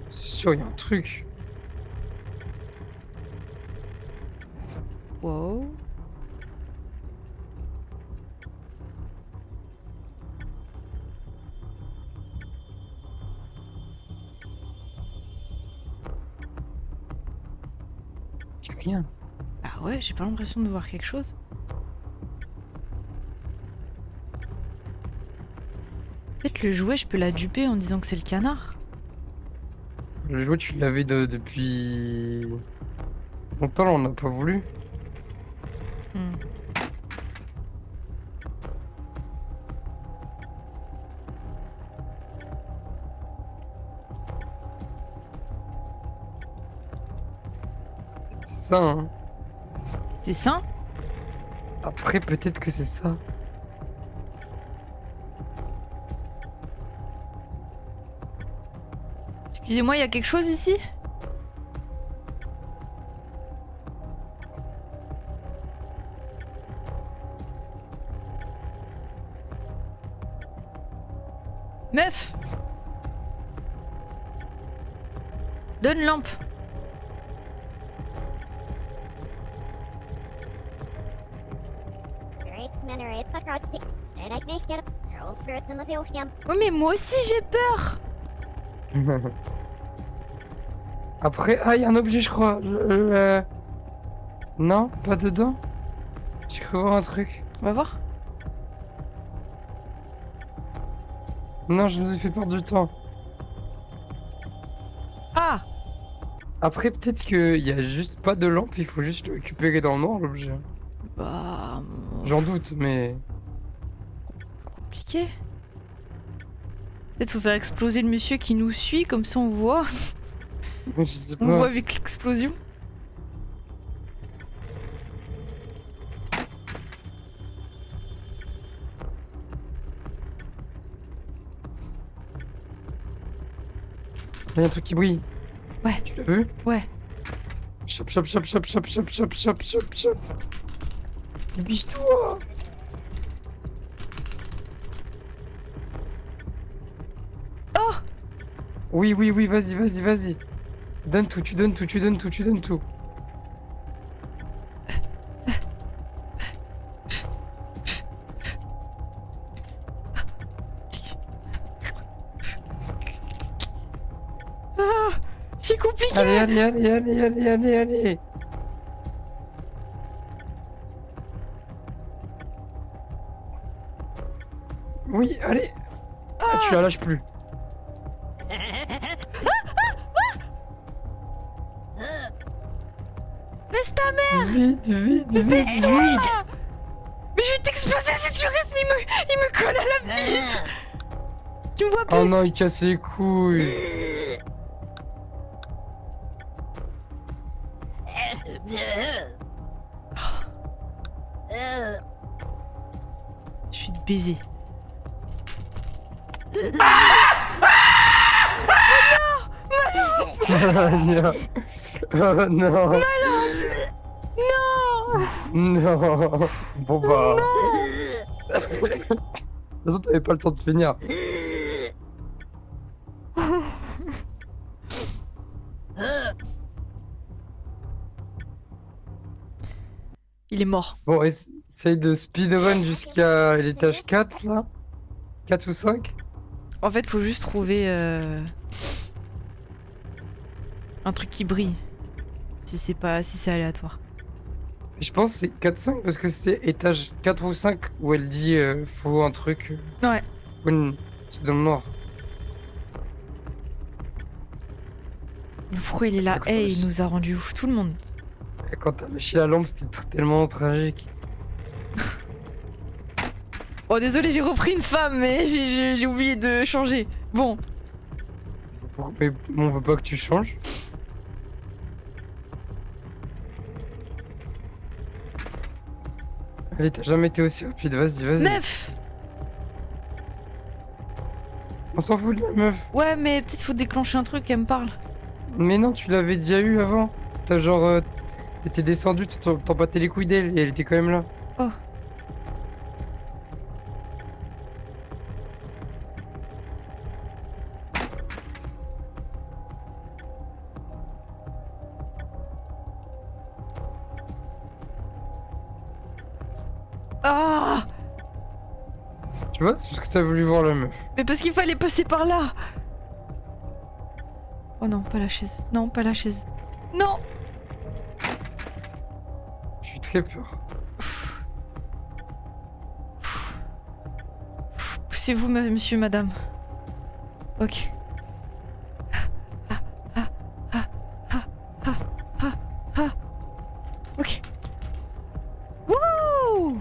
C'est sûr, il y a un truc. Wow. Y'a rien. Bah ouais, j'ai pas l'impression de voir quelque chose. Peut-être le jouet, je peux la duper en disant que c'est le canard. Le jouet, tu l'avais depuis longtemps, là, on n'a pas voulu. Hmm. ça, hein. C'est ça? Après, peut-être que c'est ça. Excusez-moi, il y a quelque chose ici? Meuf! Donne lampe. Oui, mais moi aussi j'ai peur. Après, ah, il y a un objet, je crois. Non, pas dedans. J'ai cru voir un truc. On va voir. Non, je nous ai fait perdre du temps. Ah! Après, peut-être qu'il y a juste pas de lampe, il faut juste le récupérer dans le noir, l'objet. Bah... J'en doute, mais... compliqué. Peut-être faut faire exploser le monsieur qui nous suit, comme ça on voit. Je sais On voit pas. avec l'explosion. Il y a un truc qui brille. Ouais. Tu l'as vu? Ouais. Chop, chop, chop, chop, chop, chop, chop, chop, chop, chop. Biche-toi. Oh! Oui, oui, oui, vas-y, vas-y, vas-y. Donne tout, tu donnes tout, tu donnes tout, tu donnes tout. Ah! C'est compliqué! Allez, allez, allez, allez, allez, allez, allez. Oui, allez. Ah, tu la lâches plus. Baisse ta mère! Vite, vite, vite, vite. Mais je vais t'exploser si tu restes, mais il me colle à la bite! Tu me vois plus? Oh non, il casse les couilles. Je suis de baiser. Oh non. Non! Non. Bon bah. De toute façon, t'avais pas le temps de finir. Il est mort. Bon, essaye de speedrun jusqu'à l'étage 4 là. 4 ou 5. En fait, faut juste trouver un truc qui brille. Si c'est aléatoire. Je pense que c'est 4-5 parce que c'est étage 4 ou 5 où elle dit faut un truc. Ouais. C'est dans le noir. Pourquoi il est là? Écoute, Hey, je- il nous a rendu ouf. Tout le monde. Et quand t'as lâché la lampe, c'était tellement tragique. Oh, désolé, j'ai repris une femme, mais j'ai oublié de changer. Bon. Mais on veut pas que tu changes. Allez, t'as jamais été aussi rapide, vas-y, vas-y. Meuf! On s'en fout de la meuf. Ouais, mais peut-être faut déclencher un truc, elle me parle. Mais non, tu l'avais déjà eu avant. T'as genre. T'es descendu, t'en battais les couilles d'elle et elle était quand même là. Oh. Ah! Tu vois, c'est parce que t'as voulu voir la meuf. Mais parce qu'il fallait passer par là! Oh non, pas la chaise. Non, pas la chaise. Non! Je suis très peur. Poussez-vous, monsieur, madame. Ok. Ok. Wouh!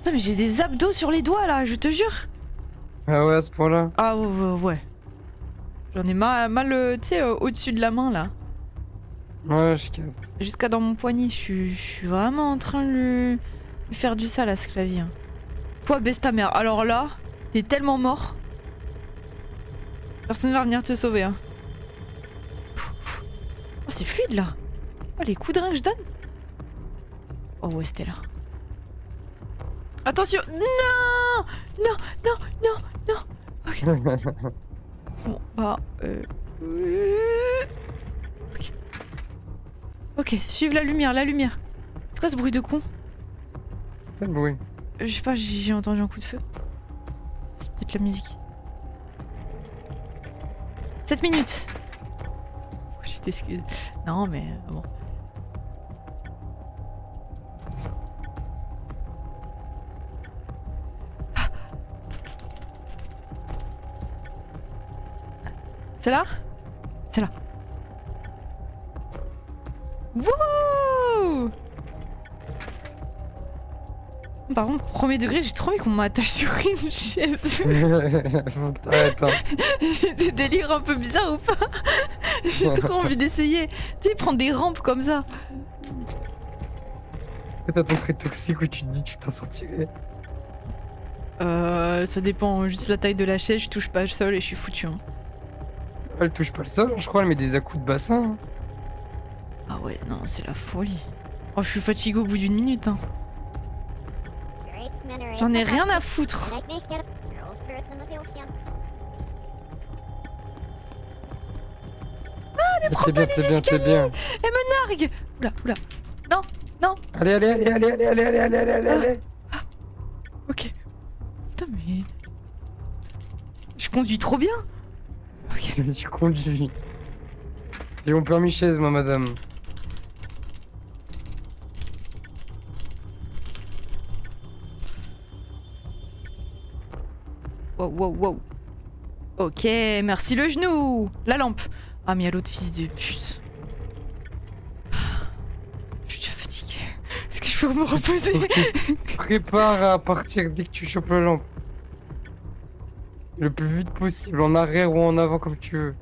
Non mais j'ai des abdos sur les doigts là, je te jure. Ah ouais, à ce point-là. Ah ouais, ouais, ouais. J'en ai mal, tu sais, au-dessus de la main là. Ouais, je capte. Jusqu'à dans mon poignet. Je suis vraiment en train de lui faire du sale à ce clavier. Hein. Toi, baisse ta mère. Alors là, t'es tellement mort. Personne va venir te sauver. Hein. Oh, c'est fluide là. Oh, les coups de rein que je donne. Oh, ouais, c'était là. Attention. Non. Non, non, non, non. Ok. Bon, bah... Ok. Ok, suivre la lumière, la lumière. C'est quoi ce bruit de con? Quel bruit? Je sais pas, j'ai entendu un coup de feu. C'est peut-être la musique. 7 minutes. Je t'excuse. Non, mais bon. Ah. C'est là? C'est là. Wouhou! Par contre, premier degré, j'ai trop envie qu'on m'attache sur une chaise. Arrête, hein. J'ai des délires un peu bizarres ou pas? J'ai trop envie d'essayer. Tu sais, prendre des rampes comme ça. T'as ton trait toxique où tu te dis que tu t'en sortirais. Ça dépend. Juste la taille de la chaise, je touche pas le sol et je suis foutu. Hein. Elle touche pas le sol, je crois, elle met des à-coups de bassin. Hein. Ah ouais, non, c'est la folie. Oh, je suis fatiguée au bout d'une minute. Hein. J'en ai rien à foutre. T'es bien, t'es bien, t'es bien. Elle me nargue. Oula, oula. Non, non. Allez, allez, allez, allez, allez, allez, allez, allez, allez, allez. Ok. Putain, mais... Je conduis trop bien. Ok. Tu conduis. J'ai mon permis chaise, moi, madame. Wow, wow, wow. Ok, merci le genou. La lampe. Ah, mais il y a l'autre fils de pute. Je suis déjà fatiguée. Est-ce que je peux me reposer? Ok. Prépare à partir dès que tu chopes la lampe. Le plus vite possible, en arrière ou en avant, comme tu veux.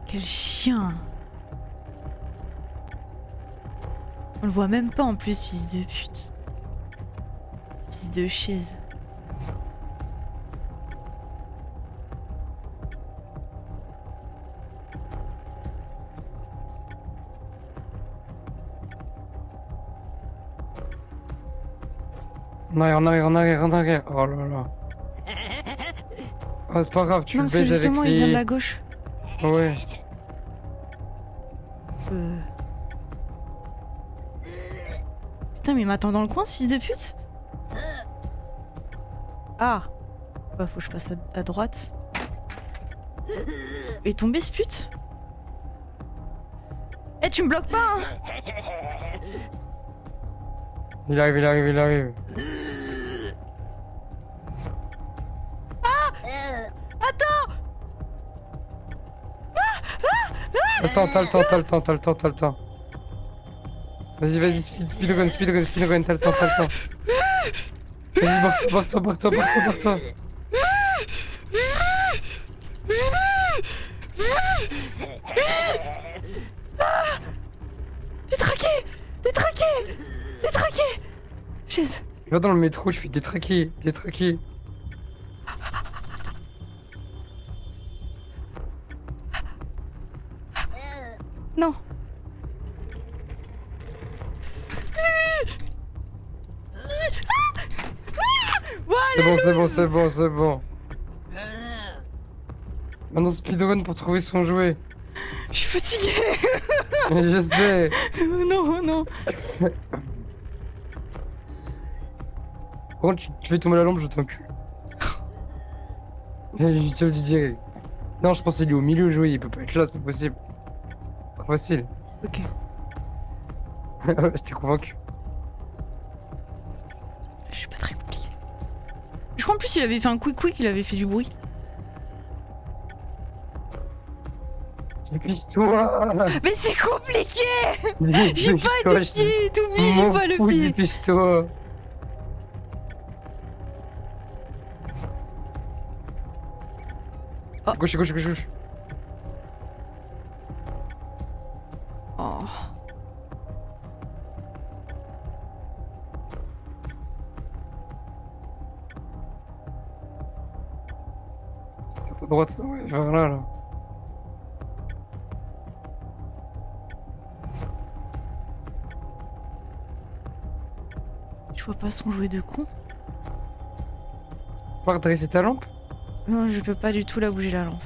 Quel chien. On le voit même pas en plus, fils de pute. Fils de chaise. En arrière, en arrière, en arrière, en arrière. Oh là là. Oh, c'est pas grave, tu Non, le parce que baises avec justement, il vient de les... la gauche. Ouais. Putain, mais il m'attend dans le coin, ce fils de pute. Ah. Bah, faut que je passe à droite. Il est tombé, ce pute. Eh, tu me bloques pas, hein. Il arrive, il arrive, il arrive. Attends. Attends, t'as le temps, t'as le temps, t'as le temps, t'as le temps. Vas-y, vas-y, speedrun, speedrun, speedrun, t'as le temps, t'as le temps. Vas-y, barre-toi, barre-toi, barre-toi, barre-toi, barre-toi. Détraqué. Détraqué. Détraqué. Chaise. Va dans le métro, je suis détraqué, détraqué. Non. C'est bon, c'est bon, c'est bon, c'est bon. Maintenant, speedrun pour trouver son jouet. Je suis fatiguée. Je sais. Non, non. Par contre, tu fais tomber la lampe, je t'encule. Je te le dis direct. Non, je pense qu'il est au milieu joué, il peut pas être là, c'est pas possible. Trop facile. Ok. J'étais convaincu. Je suis pas très compliqué. Je crois en plus il avait fait un quick, il avait fait du bruit. Dépêche-toi. Mais c'est compliqué. J'ai pas de pied, t'oublies, j'ai pas le pied. Dépêche-toi. Oh. Gauche, gauche, gauche, gauche. Oh. C'est à droite, ouais, vers là, là. Je vois pas son jouet de con. Pas redresser ta lampe? Non, je peux pas du tout la bouger la lampe.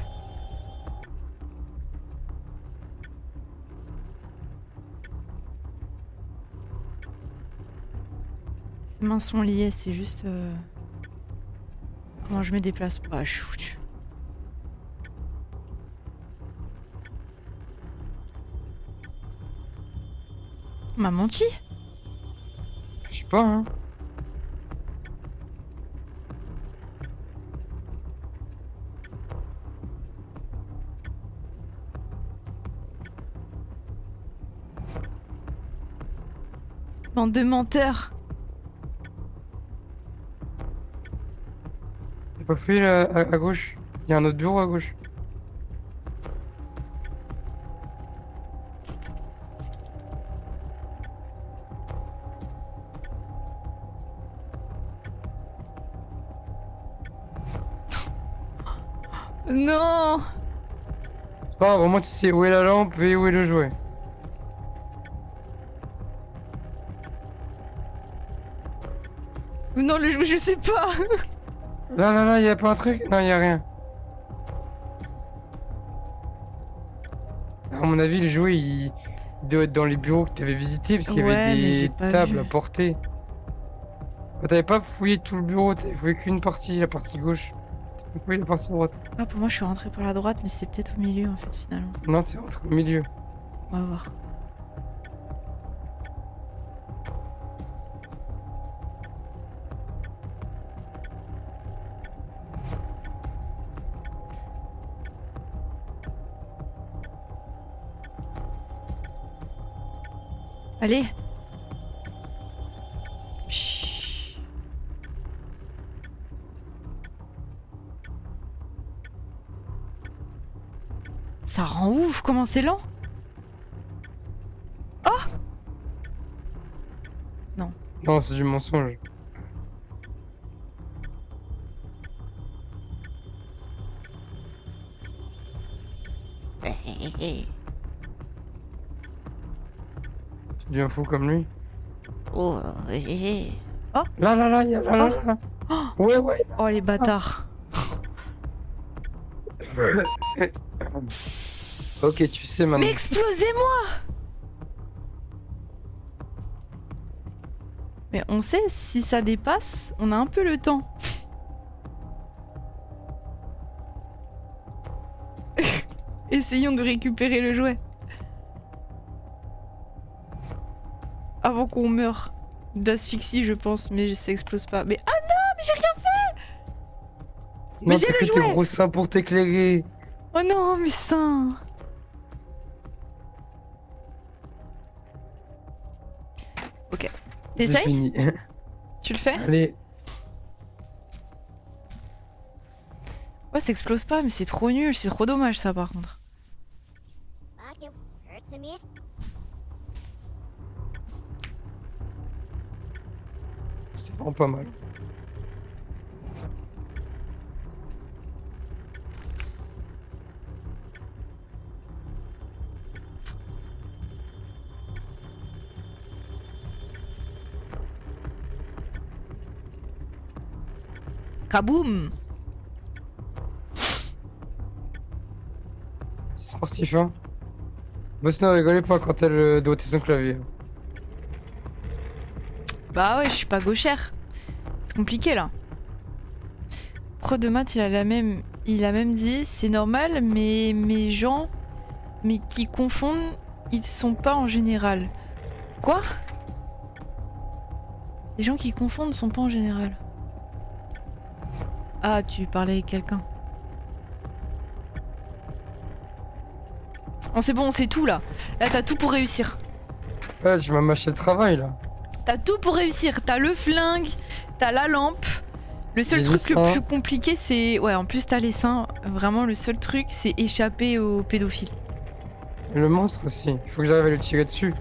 Ses mains sont liées, c'est juste... Comment je me déplace? Ah, je suis foutu. On m'a menti? Je sais pas, hein. Bande de menteurs! J'ai pas fait là, à gauche. Il y a un autre bureau à gauche. Non! C'est pas grave, au moins tu sais où est la lampe et où est le jouet. Non, le jouet, je sais pas! Là, y a pas un truc? Non, y a rien. À mon avis, le jouet, il doit être dans les bureaux que t'avais visités, parce qu'il y Ouais, avait mais j'ai des pas tables vu. à porter. Bah, t'avais pas fouillé tout le bureau, t'avais fouillé qu'une partie, la partie gauche. T'avais pas fouillé la partie droite. Ah, pour moi, je suis rentrée par la droite, mais c'est peut-être au milieu, en fait, finalement. Non, t'es rentré au milieu. On va voir. Allez! Chut. Ça rend ouf, comment c'est lent! Non, c'est du mensonge. Tu deviens fou comme lui. Oh, Là, y a là. Ouais, ouais. oh les bâtards! Ok, tu sais maintenant. Mais explosez-moi! Mais on sait, si ça dépasse, on a un peu le temps. Essayons de récupérer le jouet. Avant qu'on meure d'asphyxie, je pense, mais ça explose pas. Mais ah non, mais j'ai rien fait! Mais Non, j'ai t'as le que tes jouet! gros seins pour t'éclairer. Oh non, mes seins! Ok. C'est T'essayes? fini. Tu le fais? Allez. Ouais, ça explose pas, mais c'est trop nul, c'est trop dommage ça par contre. C'est vraiment pas mal. Kaboum! C'est sportif, hein. Boss, ne rigolez pas quand elle doigtait son clavier. Bah ouais, je suis pas gauchère. C'est compliqué là. Prof de maths, il a même dit, c'est normal, mais mes gens, mais qui confondent, ils sont pas en général. Quoi? Les gens qui confondent sont pas en général. Ah, tu parlais avec quelqu'un. Oh, c'est bon, c'est tout là. Là, t'as tout pour réussir. Ouais, tu m'as mâché le travail là. T'as tout pour réussir. T'as le flingue, t'as la lampe, Le seul J'ai truc dit le ça. plus compliqué, c'est... Ouais, en plus, t'as les seins. Vraiment, le seul truc, c'est échapper aux pédophiles. Le monstre aussi. Il faut que j'arrive à le tirer dessus.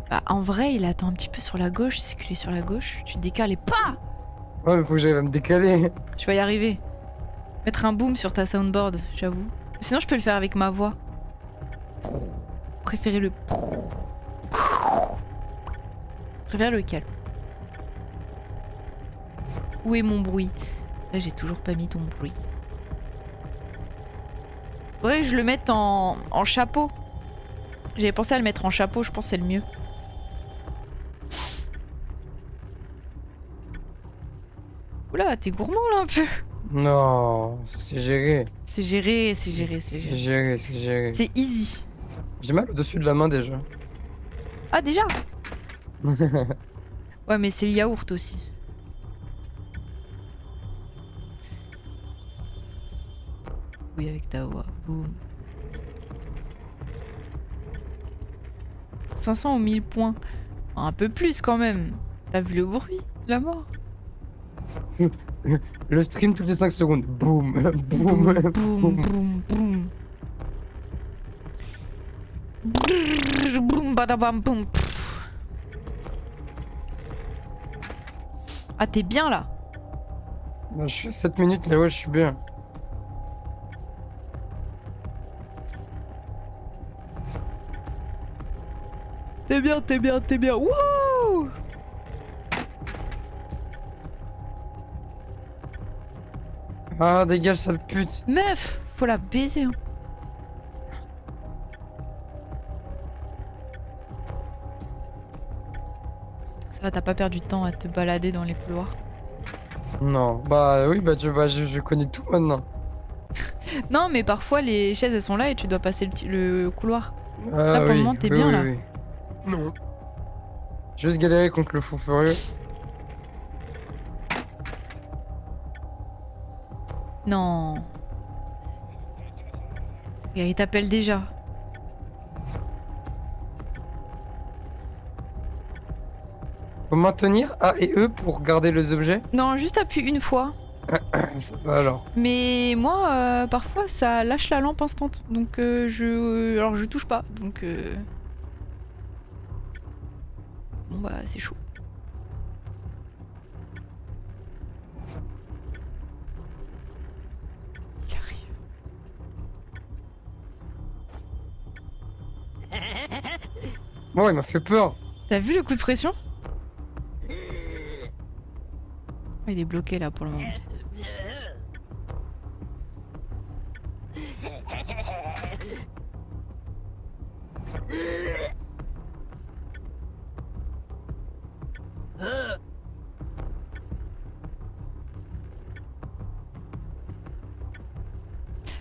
Bah, en vrai, il attend un petit peu sur la gauche. C'est qu'il est sur la gauche. Tu te décales et pas. Ouais, mais faut que j'arrive à me décaler. Je vais y arriver. Mettre un boom sur ta soundboard, j'avoue. Sinon, je peux le faire avec ma voix. Préférez le... Préférez lequel? Où est mon bruit? Là, j'ai toujours pas mis ton bruit. Faudrait que je le mette en chapeau. J'avais pensé à le mettre en chapeau, je pense que c'est le mieux. Oula, t'es gourmand là un peu. Non, c'est géré. C'est géré, c'est géré, c'est C'est géré. géré, c'est géré. C'est easy. J'ai mal au-dessus de la main déjà. Ah déjà? Ouais mais c'est le yaourt aussi. Oui avec ta voix. Boum. 500 ou 1000 points. Un peu plus quand même. T'as vu le bruit de la mort? Le stream toutes les 5 secondes. Boum, boum, Boum, boum. boum, boum. Brrr, boum, badabam, boum. Ah t'es bien là. Je suis à 7 minutes là, ouais, je suis bien. T'es bien, t'es bien, t'es bien. Wouh! Ah, dégage, sale pute. Meuf, faut la baiser. Hein. Ça va, t'as pas perdu de temps à te balader dans les couloirs. Non, bah oui, je connais tout maintenant. Non, mais parfois les chaises elles sont là et tu dois passer le couloir. Ah, Là, pour le oui, moment, t'es oui, bien, oui, là. oui. Non. Juste galérer contre le fou furieux. Non. Et il t'appelle déjà. Faut maintenir A et E pour garder les objets. Non, juste appuie une fois. Ça va alors. Mais moi, parfois, ça lâche la lampe instant. Donc alors je touche pas. Donc bon bah c'est chaud. Il arrive. Bon, il m'a fait peur. T'as vu le coup de pression? Il est bloqué là pour le moment.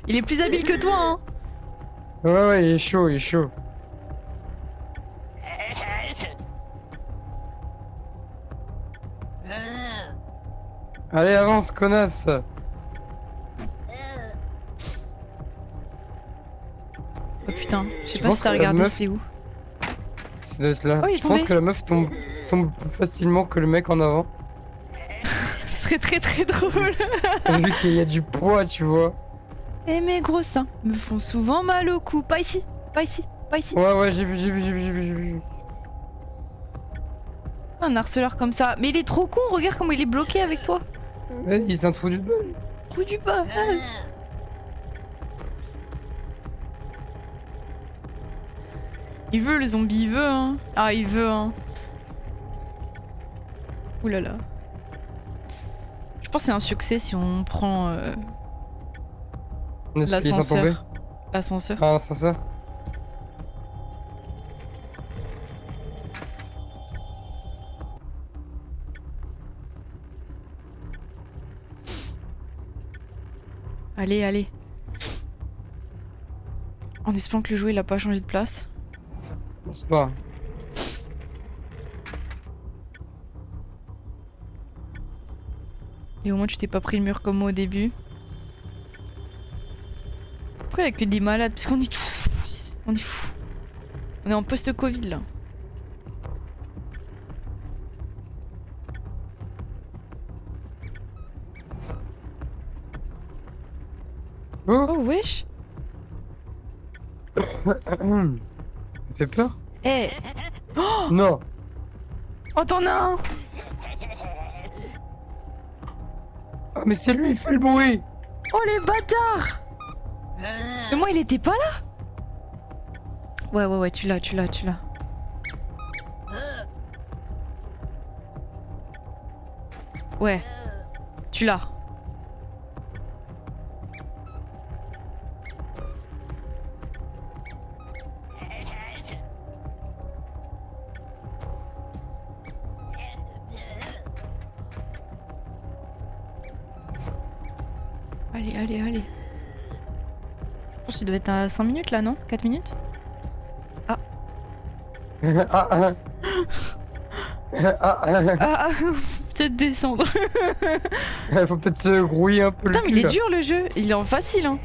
Il est plus habile que toi, hein. Ouais, il est chaud, il est chaud. Allez, avance, connasse. Oh putain, je sais Tu pas penses si t'as que la regardé meuf- c'était où. C'est d'être là. Oh, il est Je pense tombé. que la meuf tombe plus facilement que le mec en avant. Ce serait très très drôle. Vu qu'il y a du poids, tu vois. Et mes gros seins me font souvent mal au cou. Pas ici, pas ici, pas ici. Ouais, j'ai vu, j'ai vu, j'ai vu, j'ai vu, j'ai vu. Un harceleur comme ça. Mais il est trop con, regarde comment il est bloqué avec toi. Ouais, il s'est introduit de balle. Trou du bas. Il veut le zombie, il veut hein. Ah il veut hein. Ouh là là. Je pense que c'est un succès si on prend On est ils sont tombés. l'ascenseur. L'ascenseur. Ah, c'est ça. Allez, allez. En espérant que le jouet il a pas changé de place. C'est pas. Et au moins tu t'es pas pris le mur comme moi au début. Pourquoi il y a que des malades? Parce qu'on est tous fous ici. On est fous. On est en post-Covid là. Oh, Oh wesh. ça fait peur? Eh. Oh, Non. oh t'en as un. Ah, mais c'est lui, il fait le bruit. Oh les bâtards. Mais moi il était pas là. Ouais, tu l'as. Ouais, tu l'as. Allez. Je pense que tu dois être à 5 minutes là, non? 4 minutes? Ah, ah. Ah, peut-être descendre. Faut peut-être se grouiller un peu Putain, le mais cul, il est là. dur le jeu, il est en facile hein.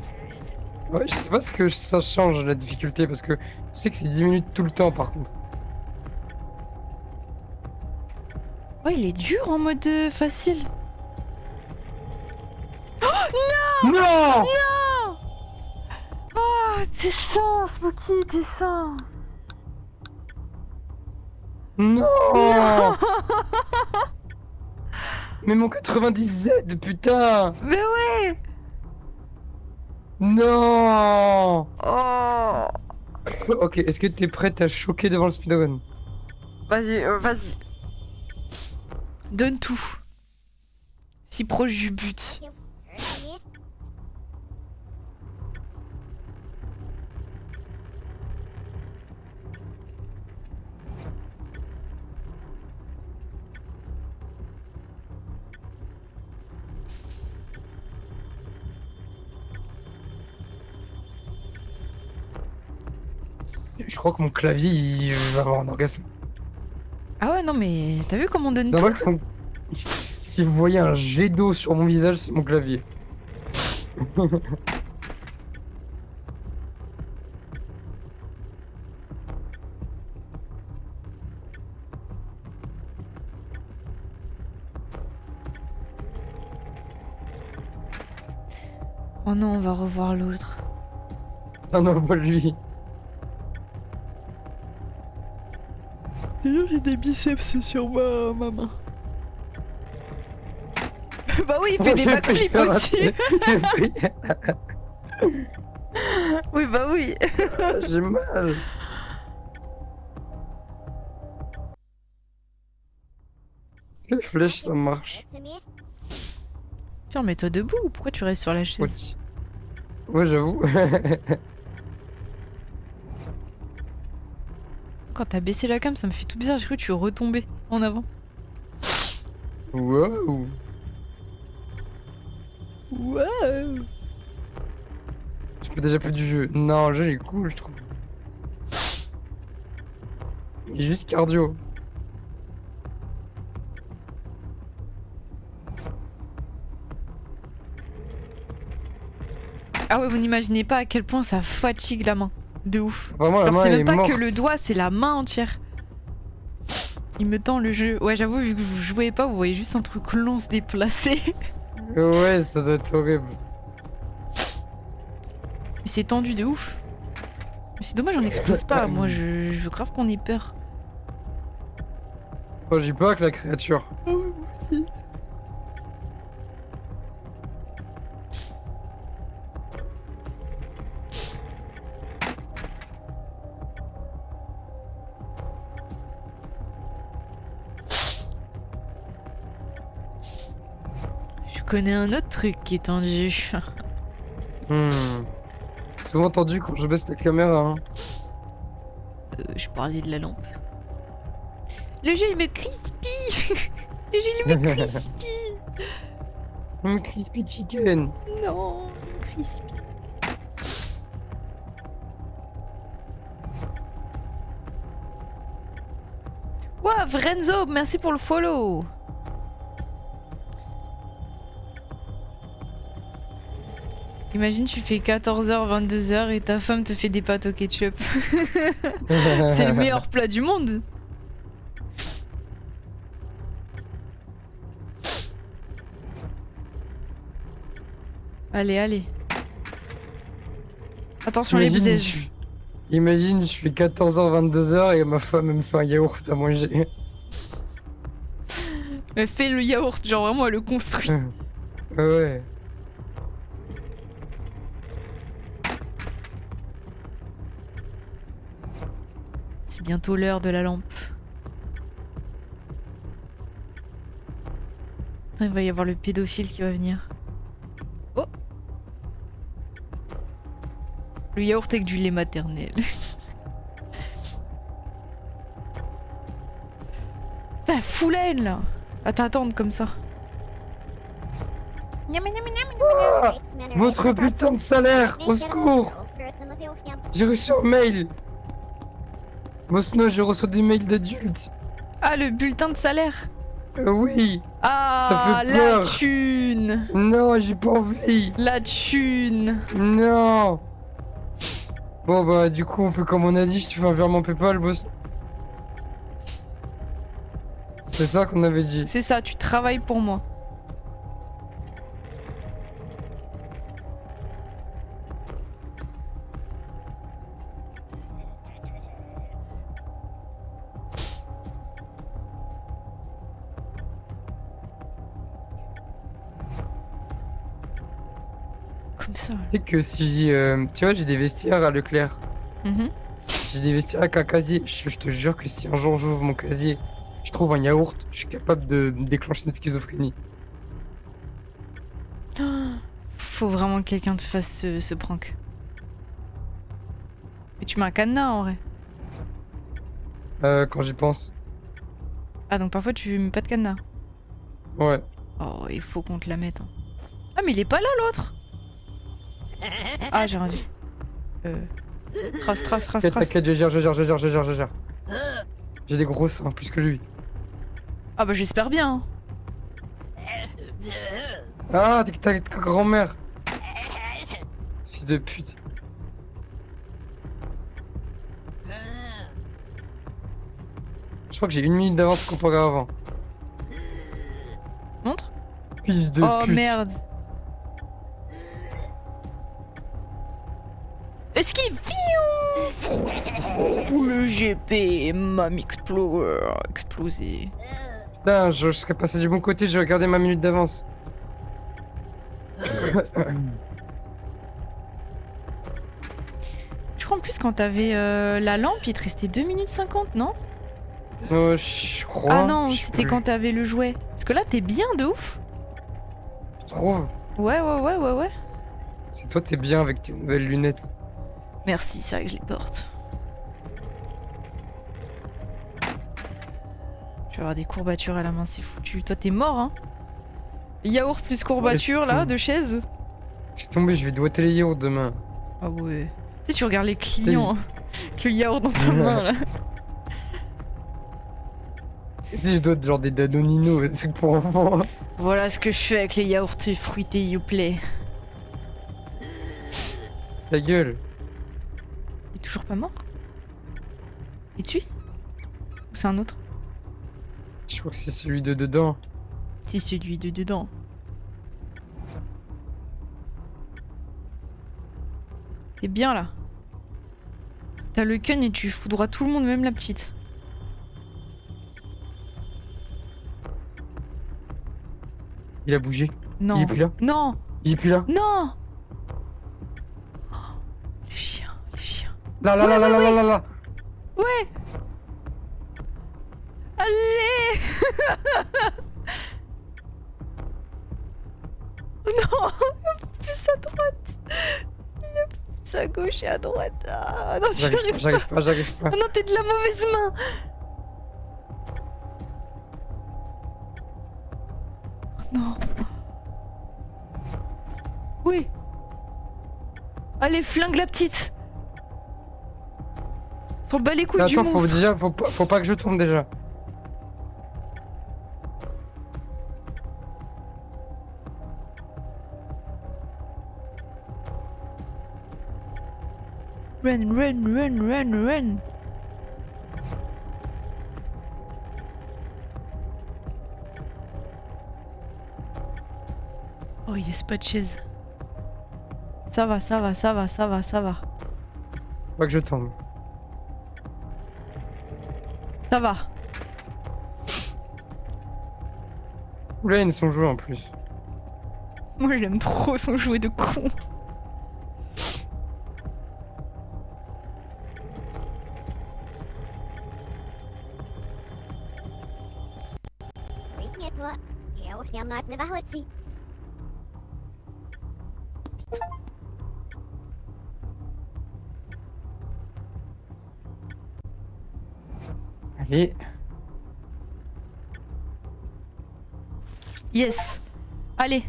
Ouais, je sais pas ce que ça change la difficulté parce que je sais que c'est 10 minutes tout le temps par contre. Ouais, il est dur en mode facile. Non! Oh, t'es sain, Smokey, t'es sain. Non! Mais mon 90Z, putain! Mais ouais. Non! Oh. Ok, est-ce que t'es prête à choquer devant le speedrun? Vas-y. Donne tout. Si proche du but. Je crois que mon clavier il va avoir un orgasme. Ah ouais, non mais t'as vu comment on donne C'est tout? normal que si vous voyez un jet d'eau sur mon visage, c'est mon clavier. Oh non, on va revoir l'autre. Ah non, pas lui. D'ailleurs, j'ai des biceps sur ma main. Bah oui, il fait des J'ai failli backflips faire un- aussi. J'ai failli- Oui, bah oui. J'ai mal. Les flèches, ça marche. Tiens, mets-toi debout, pourquoi tu restes sur la chaise? Ouais, ouais, j'avoue. Quand t'as baissé la cam, ça me fait tout bizarre, j'ai cru que tu retombais en avant. Wow. Wow. Je peux déjà plus du jeu. Non, le jeu il est cool, je trouve. Il est juste cardio. Ah ouais, vous n'imaginez pas à quel point ça fatigue la main. De ouf. Vraiment, la Alors main c'est elle est même pas morte. que le doigt, c'est la main entière. Il me tend le jeu. Ouais, j'avoue, vu que vous jouez pas, vous voyez juste un truc long se déplacer. Ouais, ça doit être horrible. Mais c'est tendu de ouf. Mais c'est dommage, on n'explose pas. Moi, je veux grave qu'on ait peur. Oh, j'y pas avec la créature. Je connais un autre truc qui est tendu. C'est souvent tendu quand je baisse la caméra. Hein. Je parlais de la lampe. Le jeu, il me crispy. Le jeu, il me crispy. Crispy chicken. Non, crispy. Ouah, Vrenzo, merci pour le follow. Imagine, tu fais 14h, 22h et ta femme te fait des pâtes au ketchup. C'est le meilleur plat du monde. Allez, allez. Attention les Imagine, bzaises. Imagine, je fais 14h, 22h et ma femme elle me fait un yaourt à manger. Mais fais le yaourt, genre vraiment elle le construit. Ouais. C'est bientôt l'heure de la lampe. Attends, il va y avoir le pédophile qui va venir. Oh! Le yaourt avec du lait maternel. La foulaine là! Attends, comme ça. Votre putain de salaire, au secours! J'ai reçu un mail. Mosno, j'ai reçu des mails d'adultes. Ah, le bulletin de salaire! Oui, Ah, fait la peur. thune! non, j'ai pas envie. La thune! Non. Bon bah du coup on fait comme on a dit, je te fais un virement PayPal, boss. C'est ça qu'on avait dit. C'est ça, tu travailles pour moi. Comme ça. Tu sais que si tu vois, j'ai des vestiaires à Leclerc. Mhm. J'ai des vestiaires avec un casier. Je te jure que si un jour j'ouvre mon casier, je trouve un yaourt, je suis capable de déclencher une schizophrénie. Faut vraiment que quelqu'un te fasse ce prank. Mais tu mets un cadenas en vrai. Quand j'y pense. Ah donc parfois tu mets pas de cadenas. Ouais. Oh, il faut qu'on te la mette. Hein. Ah mais il est pas là l'autre. Ah j'ai rien dit. Trace. T'inquiète, je gère. J'ai des gros seins, plus que lui. Ah bah j'espère bien. Hein. Ah, t'es ta grand-mère. Fils de pute. Je crois que j'ai 1 minute d'avance comparé à avant. Montre. Fils de Oh pute. merde. Esquive. Le GP m'a explosé. Putain, je serais passé du bon côté, j'ai regardé ma minute d'avance. Je crois en plus quand t'avais la lampe, il te restait 2 minutes 50, non? Je crois. Ah non, je sais c'était plus. quand t'avais le jouet. Parce que là, t'es bien de ouf. Je trouve. Ouais. C'est toi, t'es bien avec tes nouvelles lunettes. Merci, c'est vrai que je les porte. Je vais avoir des courbatures à la main, c'est foutu. Toi, t'es mort, hein? Yaourt plus courbature, Ouais, là, c'est de chaise. Je suis tombé, je vais doigter les yaourts demain. Ah ouais. Tu sais, tu regardes les clients, hein, avec le yaourt dans ta main, là. Tu sais, je dois genre des Danonino, des trucs pour enfants. Voilà ce que je fais avec les yaourts fruités, you play. La gueule. Il est toujours pas mort? Il tue? Ou c'est un autre? Je crois que c'est celui de dedans. C'est celui de dedans. T'es bien là. T'as le cun et tu foudroies tout le monde, même la petite. Il a bougé. Non. Il est plus là. Non. Il est plus là. Non. Oh, les chiens. Là. Ouais. Allez. Non. Plus à droite. Plus à gauche et à droite. Ah non, tu arrives pas. J'arrive pas. Oh non, t'es de la mauvaise main. Oh non. Oui. Allez, flingue la petite. S'en bat les couilles Mais du attends, monstre. faut pas que je tombe déjà. Run. Oh yes, pas de chaise. Ça va. Pas que je tombe. Ça va. Oula, ils sont joués en plus. Moi j'aime trop son jouet de con. Světlo je už něm nad nevahlecí. Allez. Yes. Allez.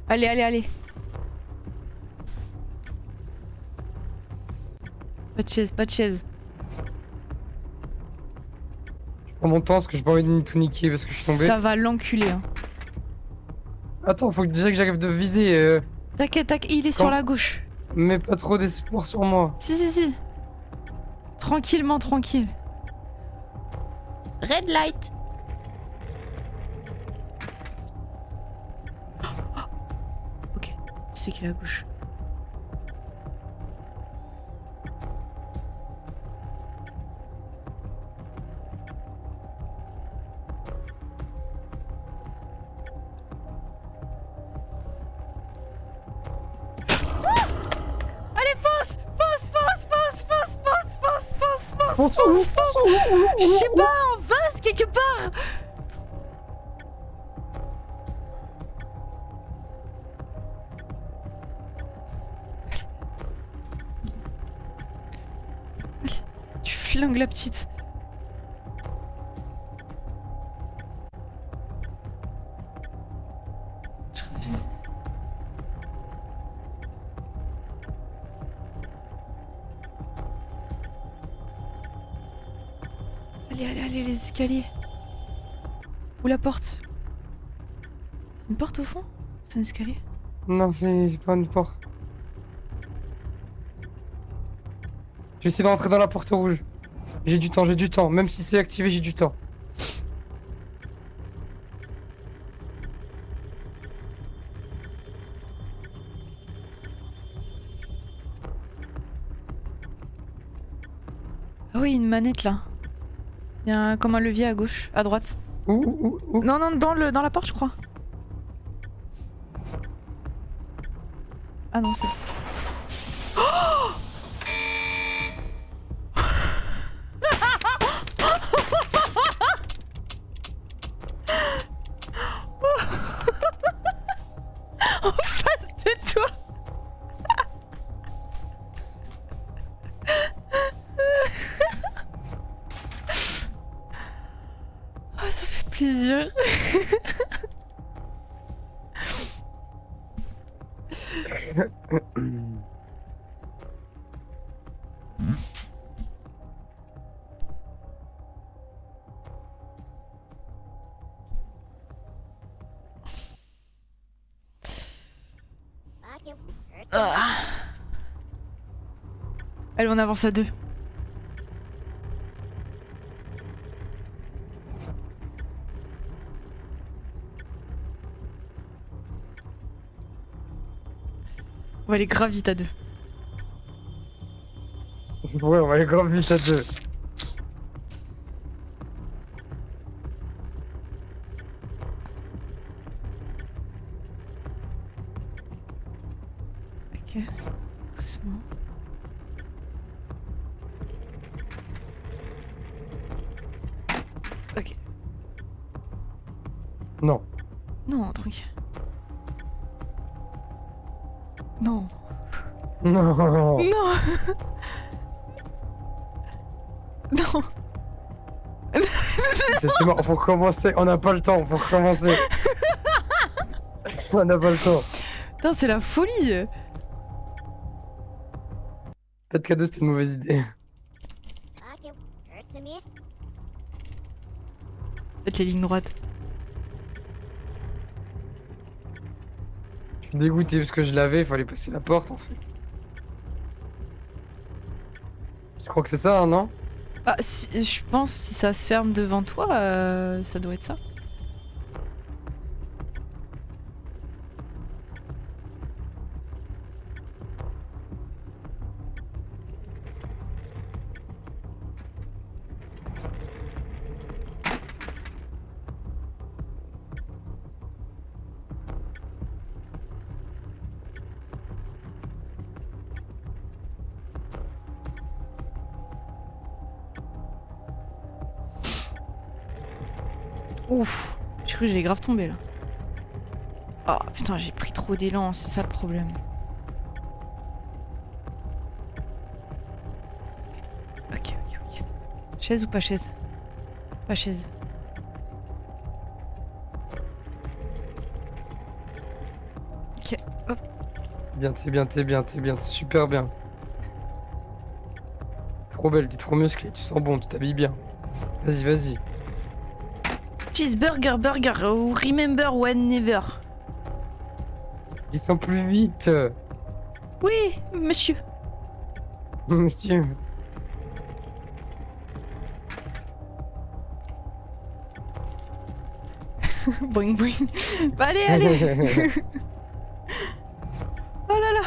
Allez, allez, allez. Pas de chaise, pas de chaise. Je prends mon temps parce que j'ai pas envie de tout niquer parce que je suis tombé. Ça va l'enculer. Hein. Attends, faut que déjà que j'arrive de viser. T'inquiète, t'inquiète, il est sur la gauche. Mets pas trop d'espoir sur moi. Si, si, si. Tranquillement, tranquille. Red light. Ok, tu sais qu'il est à gauche. Fonce où? Fonce où? Je sais pas, en vase quelque part. Allez, tu flingues la petite. Allez, allez, allez, les escaliers. Ou la porte. C'est une porte au fond? C'est un escalier? Non, c'est pas une porte. Je vais essayer de rentrer dans la porte rouge. J'ai du temps, j'ai du temps. Même si c'est activé, j'ai du temps. Ah oui, une manette là. Il y a comme un levier à gauche, à droite. Où? Non, non, dans la porte, je crois. Ah non, c'est... En face de toi. Oh, ça fait plaisir. Ah. Allez, on avance à deux. On va aller grave vite à deux. Ouais, on va aller grave vite à deux. Ok, doucement. Ok. Non. Non, tranquille. Non. Non. Non. Non. C'est mort, faut recommencer. On n'a pas le temps, faut recommencer. On n'a pas le temps. Putain, c'est la folie. Peut-être qu'à deux, c'était une mauvaise idée. Peut-être les lignes droites. Je suis dégoûté parce que je l'avais, il fallait passer la porte en fait. Je crois que c'est ça, hein, non? Ah, si, je pense si ça se ferme devant toi, ça doit être ça. Ouf. J'ai cru que j'allais grave tomber là. Oh putain, j'ai pris trop d'élan, c'est ça le problème. Ok. Chaise ou pas chaise? Pas chaise. Ok, hop. Bien, t'es bien, t'es super bien. Trop belle, t'es trop musclée, tu sens bon, tu t'habilles bien. Vas-y. Cheeseburger, burger, ou remember when never. Ils sont plus vite, Oui, monsieur. monsieur. Boing boing. Bah, allez. Oh là là.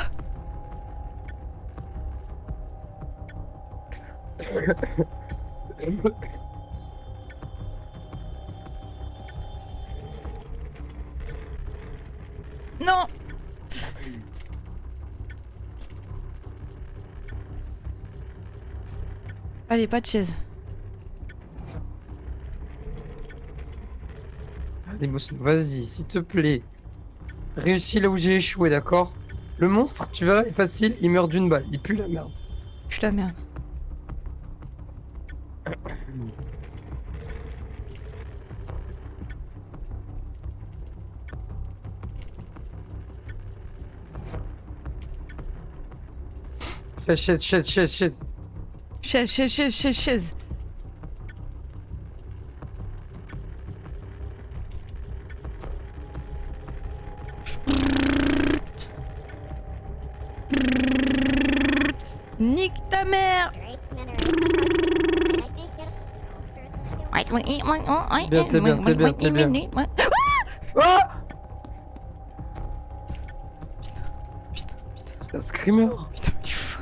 Non. Allez, pas de chaise. Allez, boss, vas-y, s'il te plaît. Réussis là où j'ai échoué, d'accord? Le monstre, tu vois, est facile, il meurt d'une balle, il pue la merde. Je la merde. Chaise. Chaise. Nique ta mère. T'es bien. Ah! Putain. C'est un screamer. Putain, il est fou.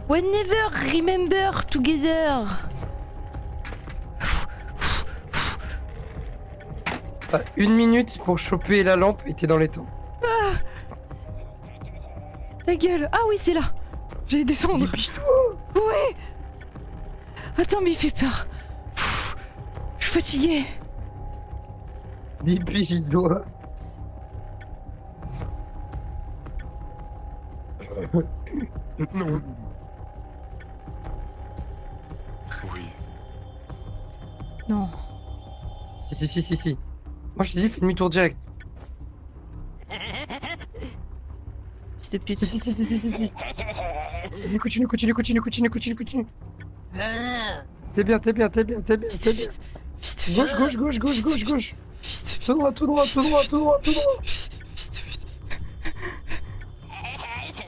Whenever remember together. Ah, 1 minute pour choper la lampe et t'es dans les temps. Ta gueule. Ah oui, c'est là. J'allais descendre. Dépêche-toi. Ouais. Attends, mais il fait peur. Je suis fatiguée. Dépêche-toi. Non. Oui. Non. Si. Moi je t'ai dit, fais demi-tour direct. Fils de pute. Si. Continue. T'es bien. Fils de pute. Fils de pute. Gauche. Fils de pute. Tout droit. Fils de pute.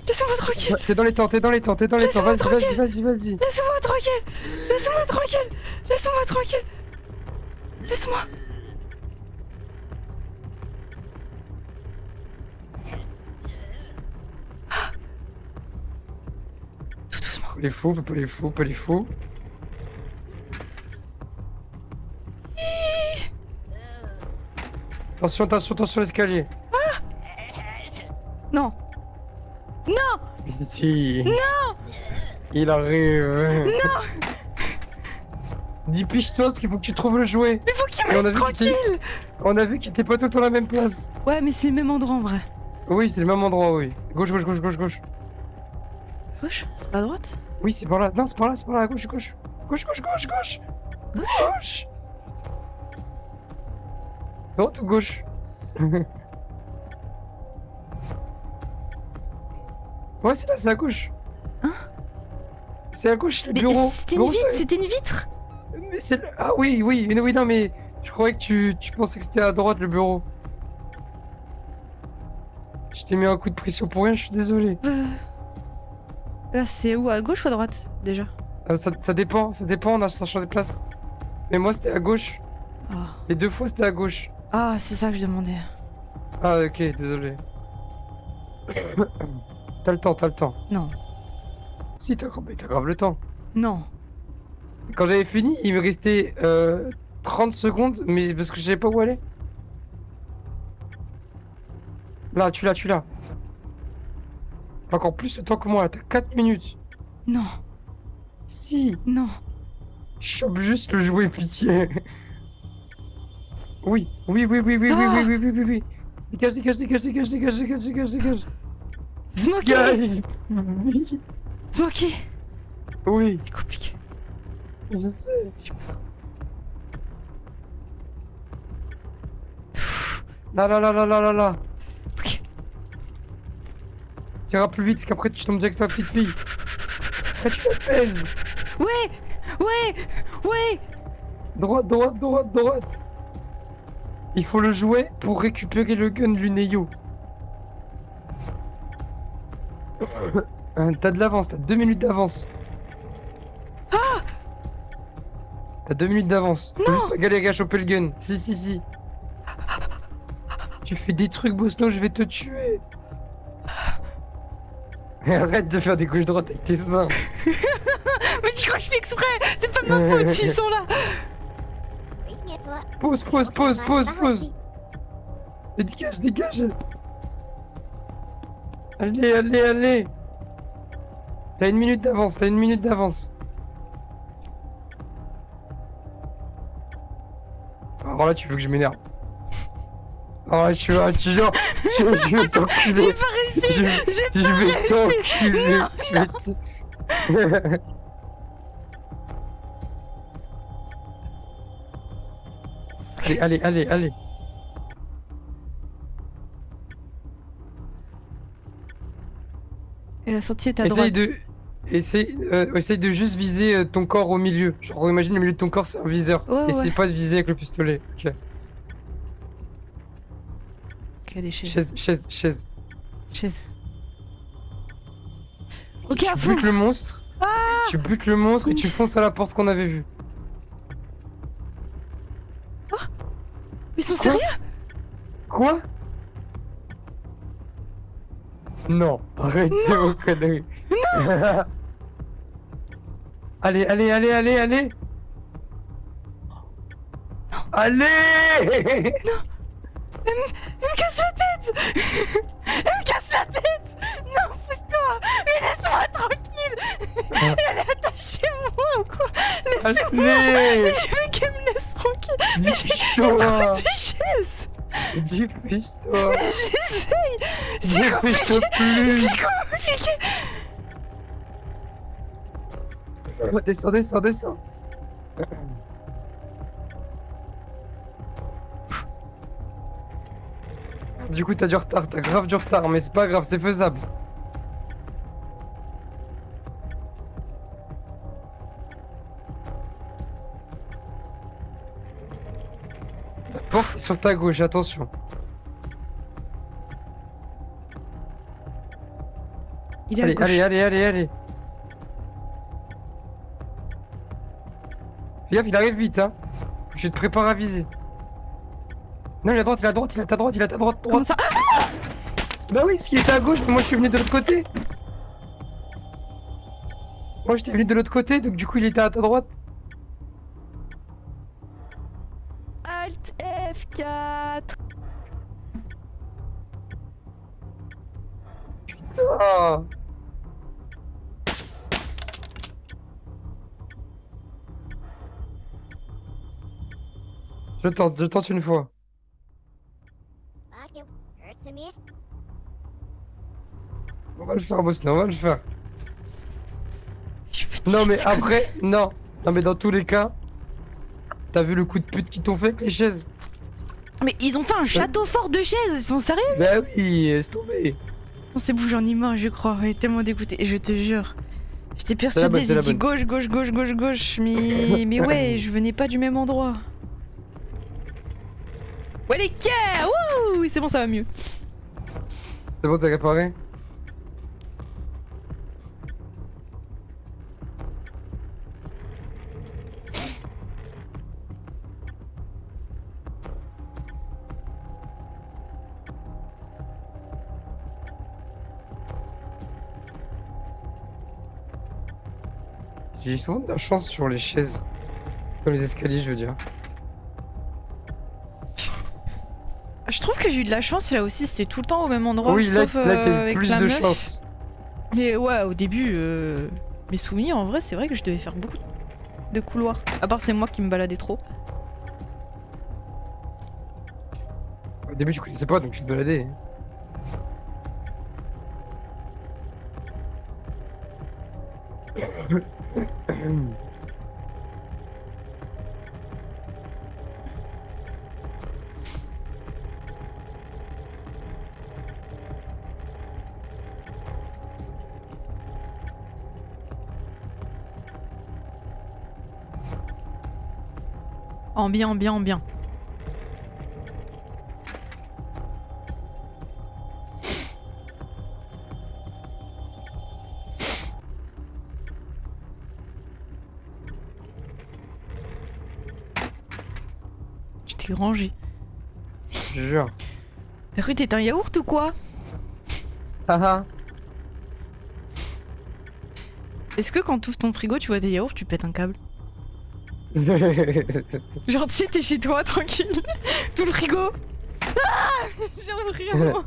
Laisse-moi tranquille. T'es dans les temps. Laisse-moi tranquille. Vas-y. Laisse-moi tranquille. Laisse-moi. Tout doucement. Pas les faux. Attention l'escalier. Non. Ici. Non. Il arrive. Non. Dépêche-toi parce qu'il faut que tu trouves le jouet. Il faut qu'il Et me laisse tranquille. On a vu qu'il était pas tout à la même place. Ouais, mais c'est le même endroit en vrai. Oui, c'est le même endroit, oui. Gauche. Gauche? C'est pas à droite? Oui, c'est par là. Non, c'est par là, gauche. Gauche. Droite ou gauche? Ouais, c'est là, c'est à gauche. Hein? C'est à gauche, le Mais bureau. c'était une vitre? Mais c'est le... Ah oui, non, mais je croyais que tu pensais que c'était à droite, le bureau. Je t'ai mis un coup de pression pour rien, je suis désolé. Là, c'est où? À gauche ou à droite, déjà? Ça dépend, on a changé de place. Mais moi, c'était à gauche. Ah, Les 2 fois, c'était à gauche. Ah, c'est ça que je demandais. Ah, ok, désolé. T'as le temps. Non. Si, t'as grave le temps. Non. Quand j'avais fini, il me restait 30 secondes, mais parce que je savais pas où aller. Là, tu l'as. Encore plus de temps que moi, là, t'as 4 minutes. Non, Si, non. chope juste le jouet, pitié. Oui, oui, oui, oui, oui, oui, Ah oui, oui, oui, oui, oui. Dégage, dégage, dégage, dégage, dégage, dégage, dégage, dégage. Smokey! Dégage. Vite. Smokey! Oui, C'est compliqué. je sais. Là, là, là, là, là, là, là. Ok. T'iras plus vite, parce qu'après tu tombes direct sur la petite fille. Après tu la pèses. Ouais! Ouais! Ouais! Droite, droite, droite, droite. Il faut le jouet pour récupérer le gun Lunéo. T'as de l'avance, t'as 2 minutes d'avance. T'as 2 minutes d'avance. Faut juste pas galérer à choper le gun. Si, si, si. Tu fais des trucs, Bosno, je vais te tuer. Arrête de faire des gauches droites avec tes seins. Mais tu crois que je fais exprès? C'est pas ma faute s'ils sont là! Reaching it for. Pause, pause, pause, pause, pause. Mais dégage, dégage. Allez, allez, allez. T'as 1 minute d'avance, t'as 1 minute d'avance. Alors là, tu veux que je m'énerve. Alors là, je vais t'enculer. J'ai pas réussi! Je vais t'enculer. Je vais te... Allez, allez, allez, allez. Et la sortie est à Essaye droite. essaye de juste viser ton corps au milieu. Genre, imagine le milieu de ton corps, c'est un viseur. Ouais, Essaye ouais. pas de viser avec le pistolet. Ok. Ok, des chaises. Chaise, chaise, chaise. Chaises. Ok, Tu à fond! butes le monstre. Tu butes le monstre et tu fonces à la porte qu'on avait vue. Ils sont Quoi? sérieux? Quoi? Non, arrêtez vos conneries. Allez, allez, allez, allez, allez. Allez. Elle me casse la tête! Elle me casse la tête! Non, pousse-toi! Mais laisse-moi tranquille! Elle est attachée à moi ou quoi? Laissez-moi! Allez. Je veux qu'elle me laisse tranquille! Mais j'ai Dépêche-toi. trop de chaises! Dépêche-toi. J'essaye! C'est Dépêche-toi plus. C'est compliqué! Descends, descends, descends. Du coup, t'as du retard, t'as grave du retard, mais c'est pas grave, c'est faisable. La porte est sur ta gauche, attention. Il est à Allez, gauche. allez, allez, allez, allez. Fais gaffe, il arrive vite, hein. Je te prépare à viser. Non, il est à droite, il est à droite, il est à ta droite, il est à ta droite, Comment droite. ça? Bah oui, s'il était à gauche, mais moi je suis venu de l'autre côté. Moi j'étais venu de l'autre côté, donc du coup il était à ta droite. Alt F4! Ah. Je tente une fois. Fuck you. Hurts me. On va le faire, boss, on va le faire. Je suis fatiguée, Non mais c'est après, non. Non mais dans tous les cas, t'as vu le coup de pute qu'ils t'ont fait avec les chaises? Mais ils ont fait un château fort de chaises, ils sont sérieux? Bah oui, laisse tomber. On s'est bougé, j'en ai marre, je crois, elle est tellement dégoûtée, et je te jure. J'étais C'est la bonne, persuadée, c'est j'ai la dit bonne. gauche, gauche, gauche, gauche, gauche, mais ouais, je venais pas du même endroit. Ouais les cœurs, wouh, c'est bon, ça va mieux. C'est bon, t'as réparé? J'ai souvent de la chance sur les chaises. Comme les escaliers, je veux dire. Je trouve que j'ai eu de la chance là aussi, c'était tout le temps au même endroit, Oui, là, sauf là t'as eu avec plus la de meuf. chance. Mais ouais, au début, mes souvenirs, en vrai, c'est vrai que je devais faire beaucoup de couloirs. À part, c'est moi qui me baladais trop. Au début, tu connaissais pas, donc tu te baladais. Ambiant, bien, ambiant. Tu t'es rangé. Je te jure. T'as cru que t'étais un yaourt ou quoi? Haha. Est-ce que quand tu ouvres ton frigo, tu vois des yaourts, tu pètes un câble? Genre, tu sais, t'es chez toi, tranquille. Tout le frigo. Ah, j'ai ouvert.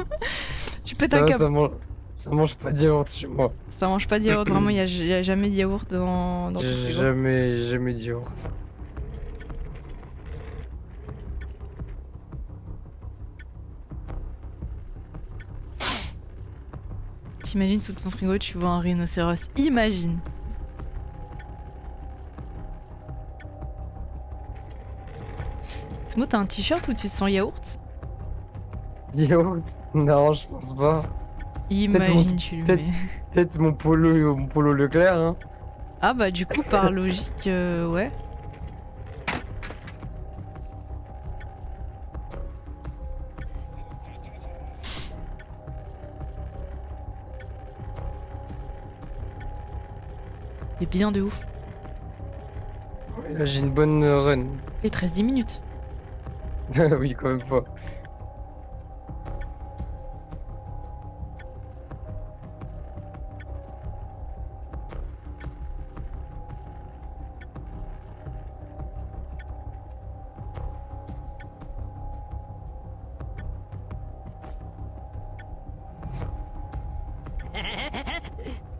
Tu pètes un câble. Ça mange pas de yaourt chez moi. Ça mange pas de yaourt, vraiment, y a jamais de yaourt dans ton frigo. Jamais de yaourt. T'imagines sous ton frigo, tu vois un rhinocéros. Imagine. Smo, t'as un t-shirt où tu te sens yaourt? Yaourt? Non, je pense pas. Imagine, tu le peut-être- mets. Peut-être mon polo Leclerc, hein. Ah bah du coup, par logique, ouais. Il est bien de ouf. Ouais, là, j'ai une bonne run. Et 13-10 minutes. Oui, quand même pas.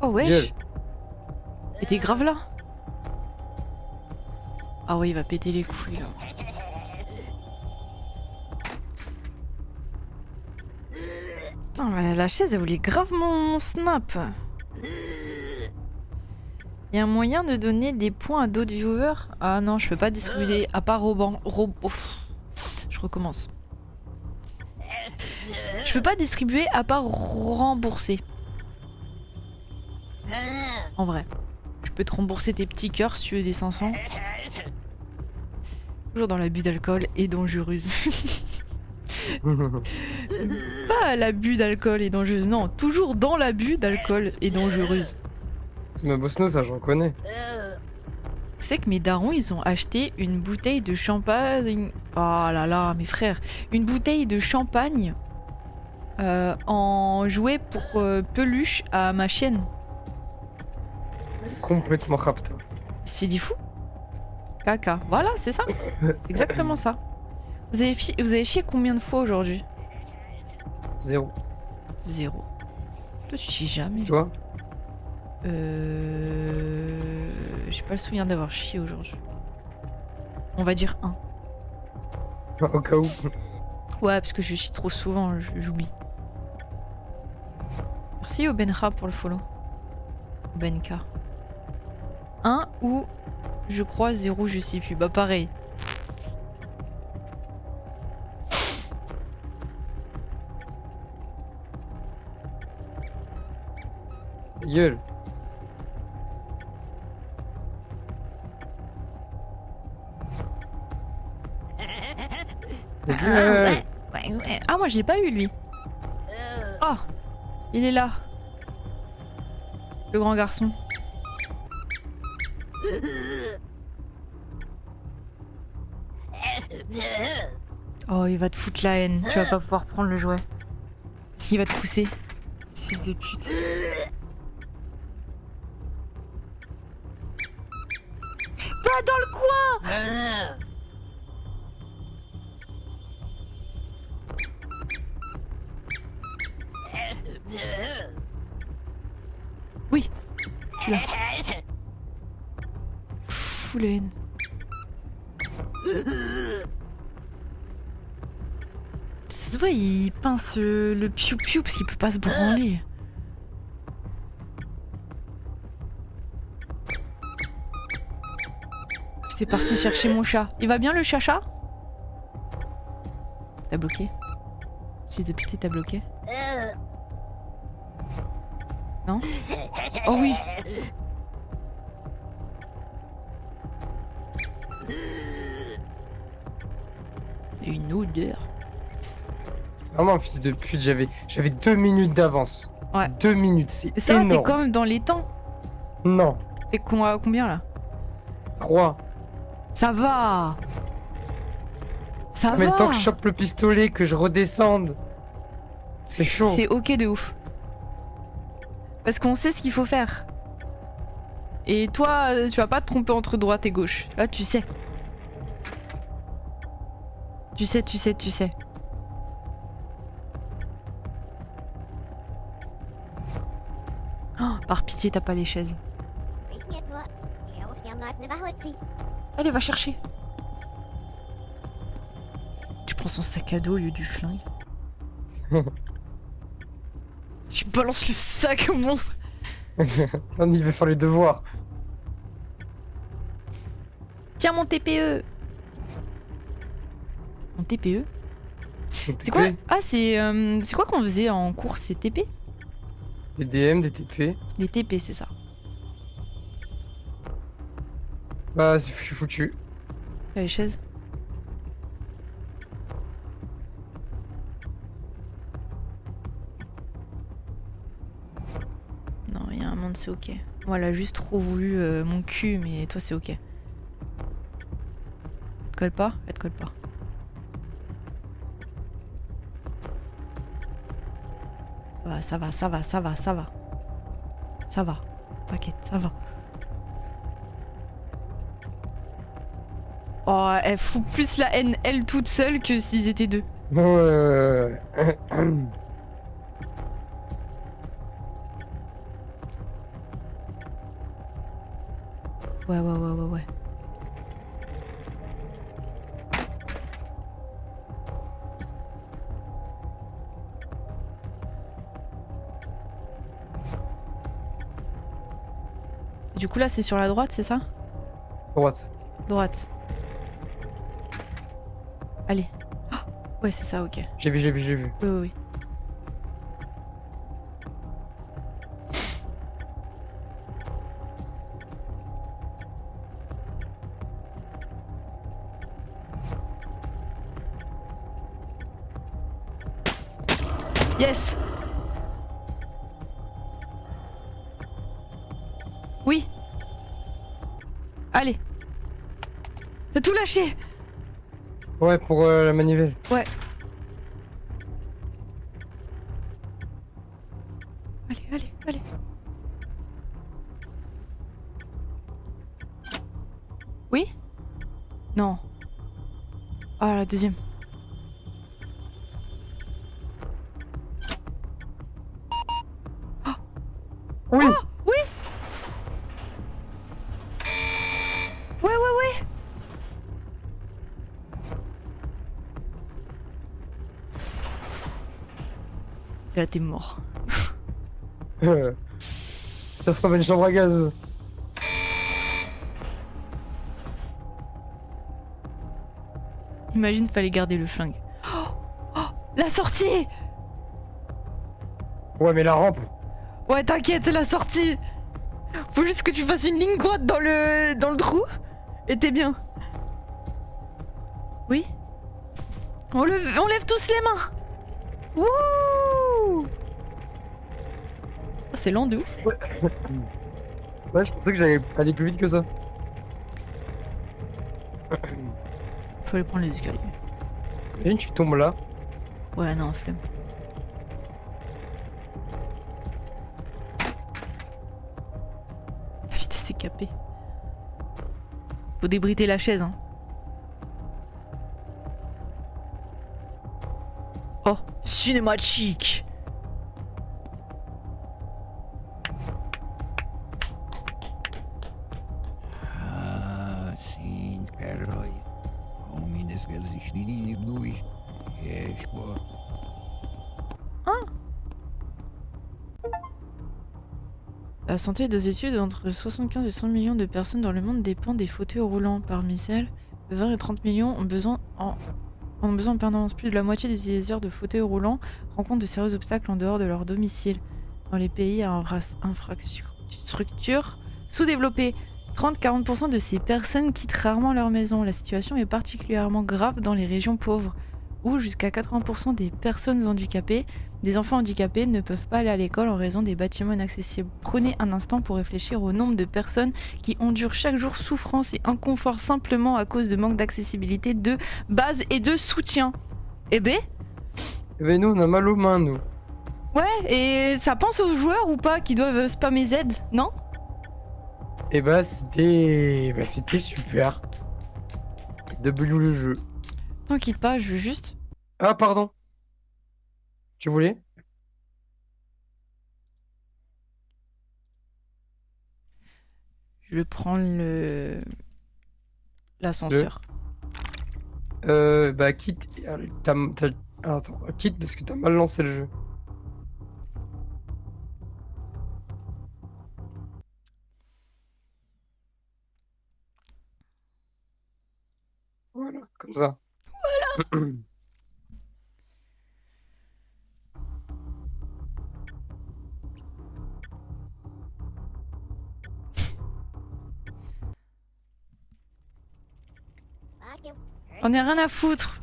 Oh wesh. Gueule. Et t'es grave là. Ah ouais, il va péter les couilles là. Putain, mais la chaise elle voulait grave mon snap. Il y a un moyen de donner des points à d'autres viewers? Ah non, je peux pas distribuer à part au banc. Je recommence. Je peux pas distribuer à part rembourser. En vrai. Je peux te rembourser tes petits cœurs si tu veux des 500. Toujours dans l'abus d'alcool et dangereuse. Pas l'abus d'alcool et dangereuse, non. Toujours dans l'abus d'alcool et dangereuse. C'est ma boss, ça, j'en connais. C'est que mes darons, ils ont acheté une bouteille de champagne. Oh là là, mes frères. Une bouteille de champagne en jouet pour peluche à ma chienne. Complètement rapte. C'est dit fou. Caca. Voilà, c'est ça. C'est exactement ça. Vous avez chié combien de fois aujourd'hui? 0. 0. Je chie jamais. Toi? J'ai pas le souvenir d'avoir chié aujourd'hui. On va dire 1. Au cas où. Ouais, parce que je chie trop souvent, j'oublie. Merci au Benra pour le follow. Benka. 1 ou je crois 0, je sais plus. Bah pareil. Gueule. Gueule. Ouais. Ah, moi je l'ai pas eu lui. Oh, il est là. Le grand garçon. Oh, il va te foutre la haine. Tu vas pas pouvoir prendre le jouet. Parce qu'il va te pousser. Fils de pute. Pas dans le coin! celui-là. Fou la haine. Ça se voit, il pince le piou-piou parce qu'il peut pas se branler. J'étais partie chercher mon chat. Il va bien le chacha? T'as bloqué? Si de pitié t'as bloqué? Non? Oh oui! Une odeur. C'est vraiment un fils de pute, j'avais 2 minutes d'avance. Ouais. 2 minutes, c'est Ça va, t'es énorme. quand même dans les temps. Non, T'es combien là? 3. Ça va! Ça Mais va! le temps que je chope le pistolet, que je redescende, c'est chaud. C'est ok de ouf. Parce qu'on sait ce qu'il faut faire. Et toi, tu vas pas te tromper entre droite et gauche. Là, tu sais. Tu sais. Oh, par pitié, t'as pas les chaises. Riech niet voor. Je hoeft niet om naar de waggeltje. Allez, va chercher. Tu prends son sac à dos au lieu du flingue. Tu balances le sac au monstre. Non, il va faire les devoirs. Tiens mon TPE. Mon TPE? Donc, C'est quoi? TP, Ah, c'est quoi qu'on faisait en cours? C'est TP? des DM, des TP. Des TP, c'est ça. Bah, je suis foutu. T'as les chaises? Non, il y a un monde, c'est ok. Moi, elle a juste trop voulu mon cul, mais toi, c'est ok. Elle te colle pas? Elle te colle pas. Ça va. Ça va. T'inquiète, ça va. Oh, elle fout plus la haine, elle, toute seule, que s'ils étaient deux. Ouais. Ouais. Du coup, là, c'est sur la droite, c'est ça? Droite. Droite. Allez. Ah, ouais, c'est ça, ok. J'ai vu. Oui. Yes! Oui! Allez! T'as tout lâché! Ouais, pour la manivelle. Ouais. Allez. Oui? Non. Ah, la deuxième. Oui. Oui! Ouais. Là, t'es mort. Ça ressemble à une chambre à gaz. Imagine, fallait garder le flingue. Oh, la sortie! Ouais, mais la rampe. Ouais, t'inquiète, la sortie! Faut juste que tu fasses une ligne droite dans le trou et t'es bien. Oui? On lève tous les mains! Wouh! Oh, c'est lent de ouf. Ouais, je pensais que j'allais aller plus vite que ça. Faut aller prendre les escaliers. Et tu tombes là. Ouais, non, flemme. La vitesse est capée. Faut débriter la chaise, hein. Oh, cinématique! La santé des études entre 75 et 100 millions de personnes dans le monde dépend des fauteuils roulants. Parmi celles, 20 et 30 millions ont besoin en permanence. Plus de la moitié des utilisateurs de fauteuils roulants rencontrent de sérieux obstacles en dehors de leur domicile. Dans les pays à infrastructure sous-développée, 30-40% de ces personnes quittent rarement leur maison. La situation est particulièrement grave dans les régions pauvres, où jusqu'à 80% des personnes handicapées, des enfants handicapés, ne peuvent pas aller à l'école en raison des bâtiments inaccessibles. Prenez un instant pour réfléchir au nombre de personnes qui endurent chaque jour souffrance et inconfort simplement à cause de manque d'accessibilité de base et de soutien. Eh ben, Eh ben nous, on a mal aux mains, nous. ouais, et ça pense aux joueurs ou pas qui doivent spammer Z, non? Et bah c'était super. W le jeu. T'inquiète pas, je veux juste... Ah pardon. Tu voulais? Je prends l'ascenseur. Bah quitte. Ah, attends, quitte parce que t'as mal lancé le jeu. Voilà, comme ça. Voilà. Fuck you. On est rien à foutre.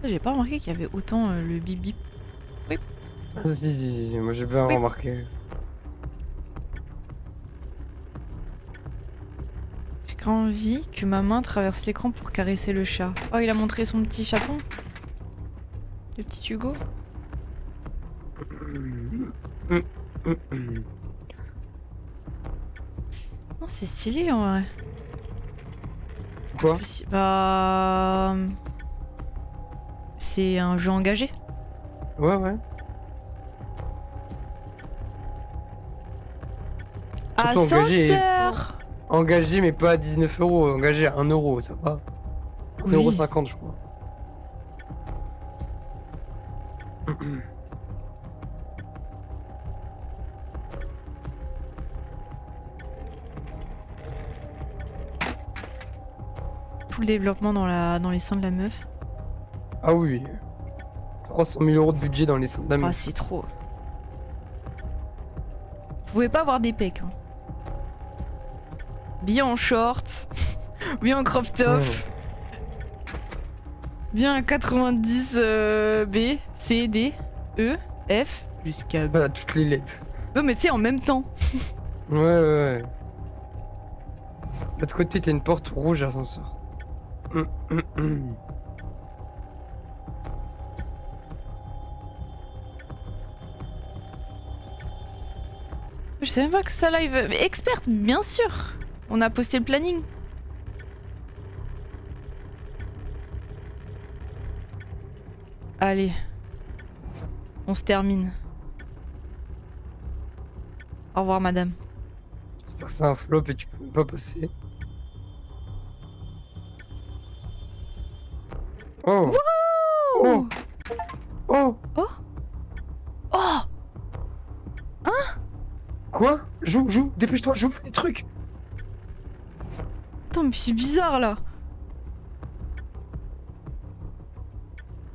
J'ai pas remarqué qu'il y avait autant le bip bip. Ah, si, moi j'ai bien Oui. remarqué. J'ai qu'à envie que ma main traverse l'écran pour caresser le chat. Oh, il a montré son petit chaton. Le petit Hugo. Non, c'est stylé en vrai. Quoi? Bah... C'est un jeu engagé. Ouais, ouais. Surtout engagé, Ascenseur. engagé, mais pas à 19 €. Engagé à 1 €, ça va. 1,50 €, je crois. Tout le développement dans les seins de la meuf. Ah oui. 300 000 € de budget dans les centres Ah, d'amis. c'est trop. Vous pouvez pas avoir des pecs. Hein. Bien en short. Bien en crop top. Bien à 90 B, C, D, E, F, jusqu'à... Voilà, toutes les lettres. Non mais tu sais, en même temps. Ouais, ouais, ouais. De l'autre côté, t'as une porte rouge ascenseur. Je savais même pas que ça live... Experte, bien sûr. On a posté le planning. Allez. On se termine. Au revoir, madame. J'espère que c'est un flop et tu peux même pas passer. Oh! Oh! Oh! Oh. Oh. Quoi? Joue, dépêche-toi, joue, fais des trucs! Attends, mais c'est bizarre, là.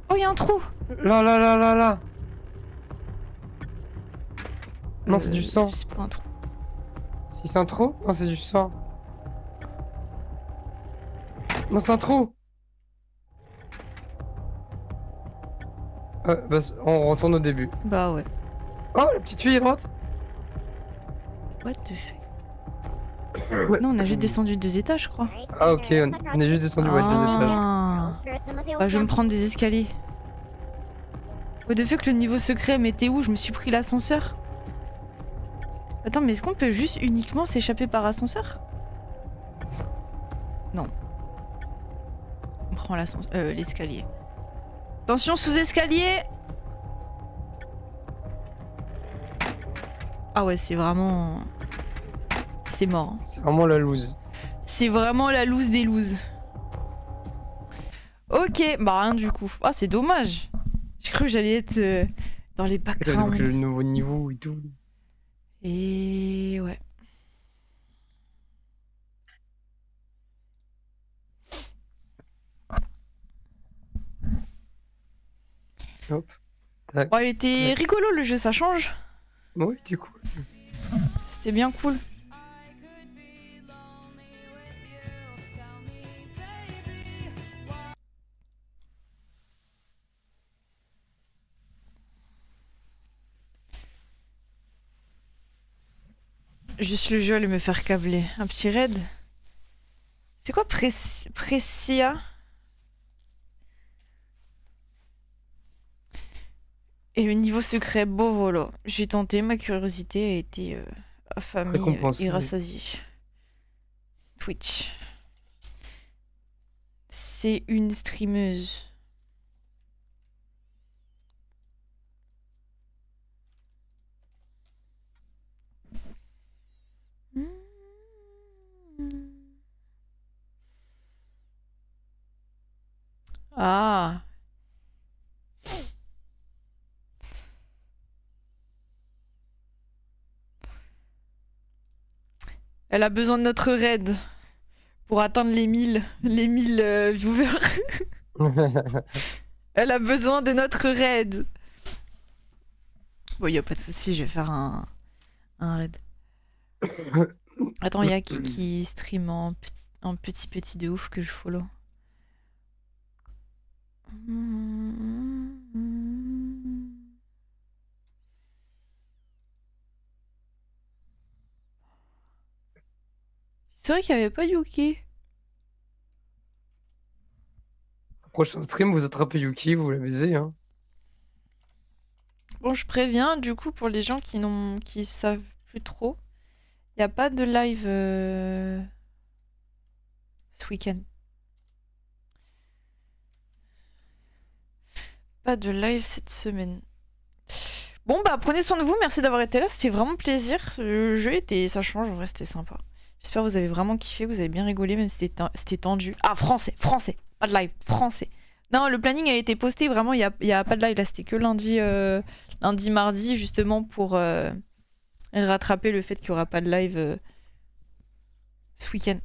Oh, il y a un trou. Là! Non, c'est du sang. C'est pas un trou. Si c'est un trou? Non, c'est du sang. Non, c'est un trou! Bah, on retourne au début. Bah ouais. Oh, la petite fille à droite! What the fuck. Non, on a juste descendu 2 étages, je crois. Ah, ok, on est juste descendu, ouais, 2 étages. Ah. Bah, je vais me prendre des escaliers. What the fuck, le niveau secret, mais t'es où? Je me suis pris l'ascenseur. Attends, mais est-ce qu'on peut juste uniquement s'échapper par ascenseur? Non. On prend l'escalier. Attention, sous escalier! Ah ouais, c'est vraiment... C'est mort. Hein. C'est vraiment la loose. C'est vraiment la loose des looses. Ok, bah rien du coup. Ah, c'est dommage. J'ai cru que j'allais être dans les Donc backgrounds. le nouveau niveau et tout. Et ouais. Hop. Tac. Bon, il était tac. rigolo le jeu, ça change. Oui, du coup. C'était bien cool. Juste le jeu allait me faire câbler. Un petit raid. C'est quoi Precia? Et le niveau secret, bon voilà. J'ai tenté, ma curiosité a été affamée Récompensée. et rassasiée. Twitch. C'est une streameuse. Ah. Elle a besoin de notre raid pour atteindre les 1000 viewers. Elle a besoin de notre raid. Bon, y a pas de souci, je vais faire un raid. Attends, y a qui stream en petit de ouf que je follow. C'est vrai qu'il n'y avait pas Yuki. Prochain stream, vous attrapez Yuki, vous la baisez. Hein. Bon, je préviens, du coup, pour les gens qui savent plus trop, il n'y a pas de live ce week-end. Pas de live cette semaine. Bon, bah, prenez soin de vous, merci d'avoir été là, ça fait vraiment plaisir. Le jeu ça change, en vrai, c'était sympa. J'espère que vous avez vraiment kiffé, que vous avez bien rigolé, même si c'était tendu. Ah, français, pas de live, français. Non, le planning a été posté, vraiment, il y a pas de live, là, c'était que lundi, mardi, justement, pour rattraper le fait qu'il n'y aura pas de live ce week-end.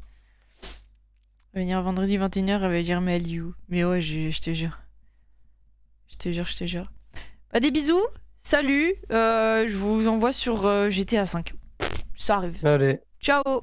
Venir vendredi 21h, elle va dire, mais elle est où? Mais ouais, je te jure. Je te jure. Bah, des bisous, salut, je vous envoie sur GTA 5. Ça arrive. Allez. Ciao!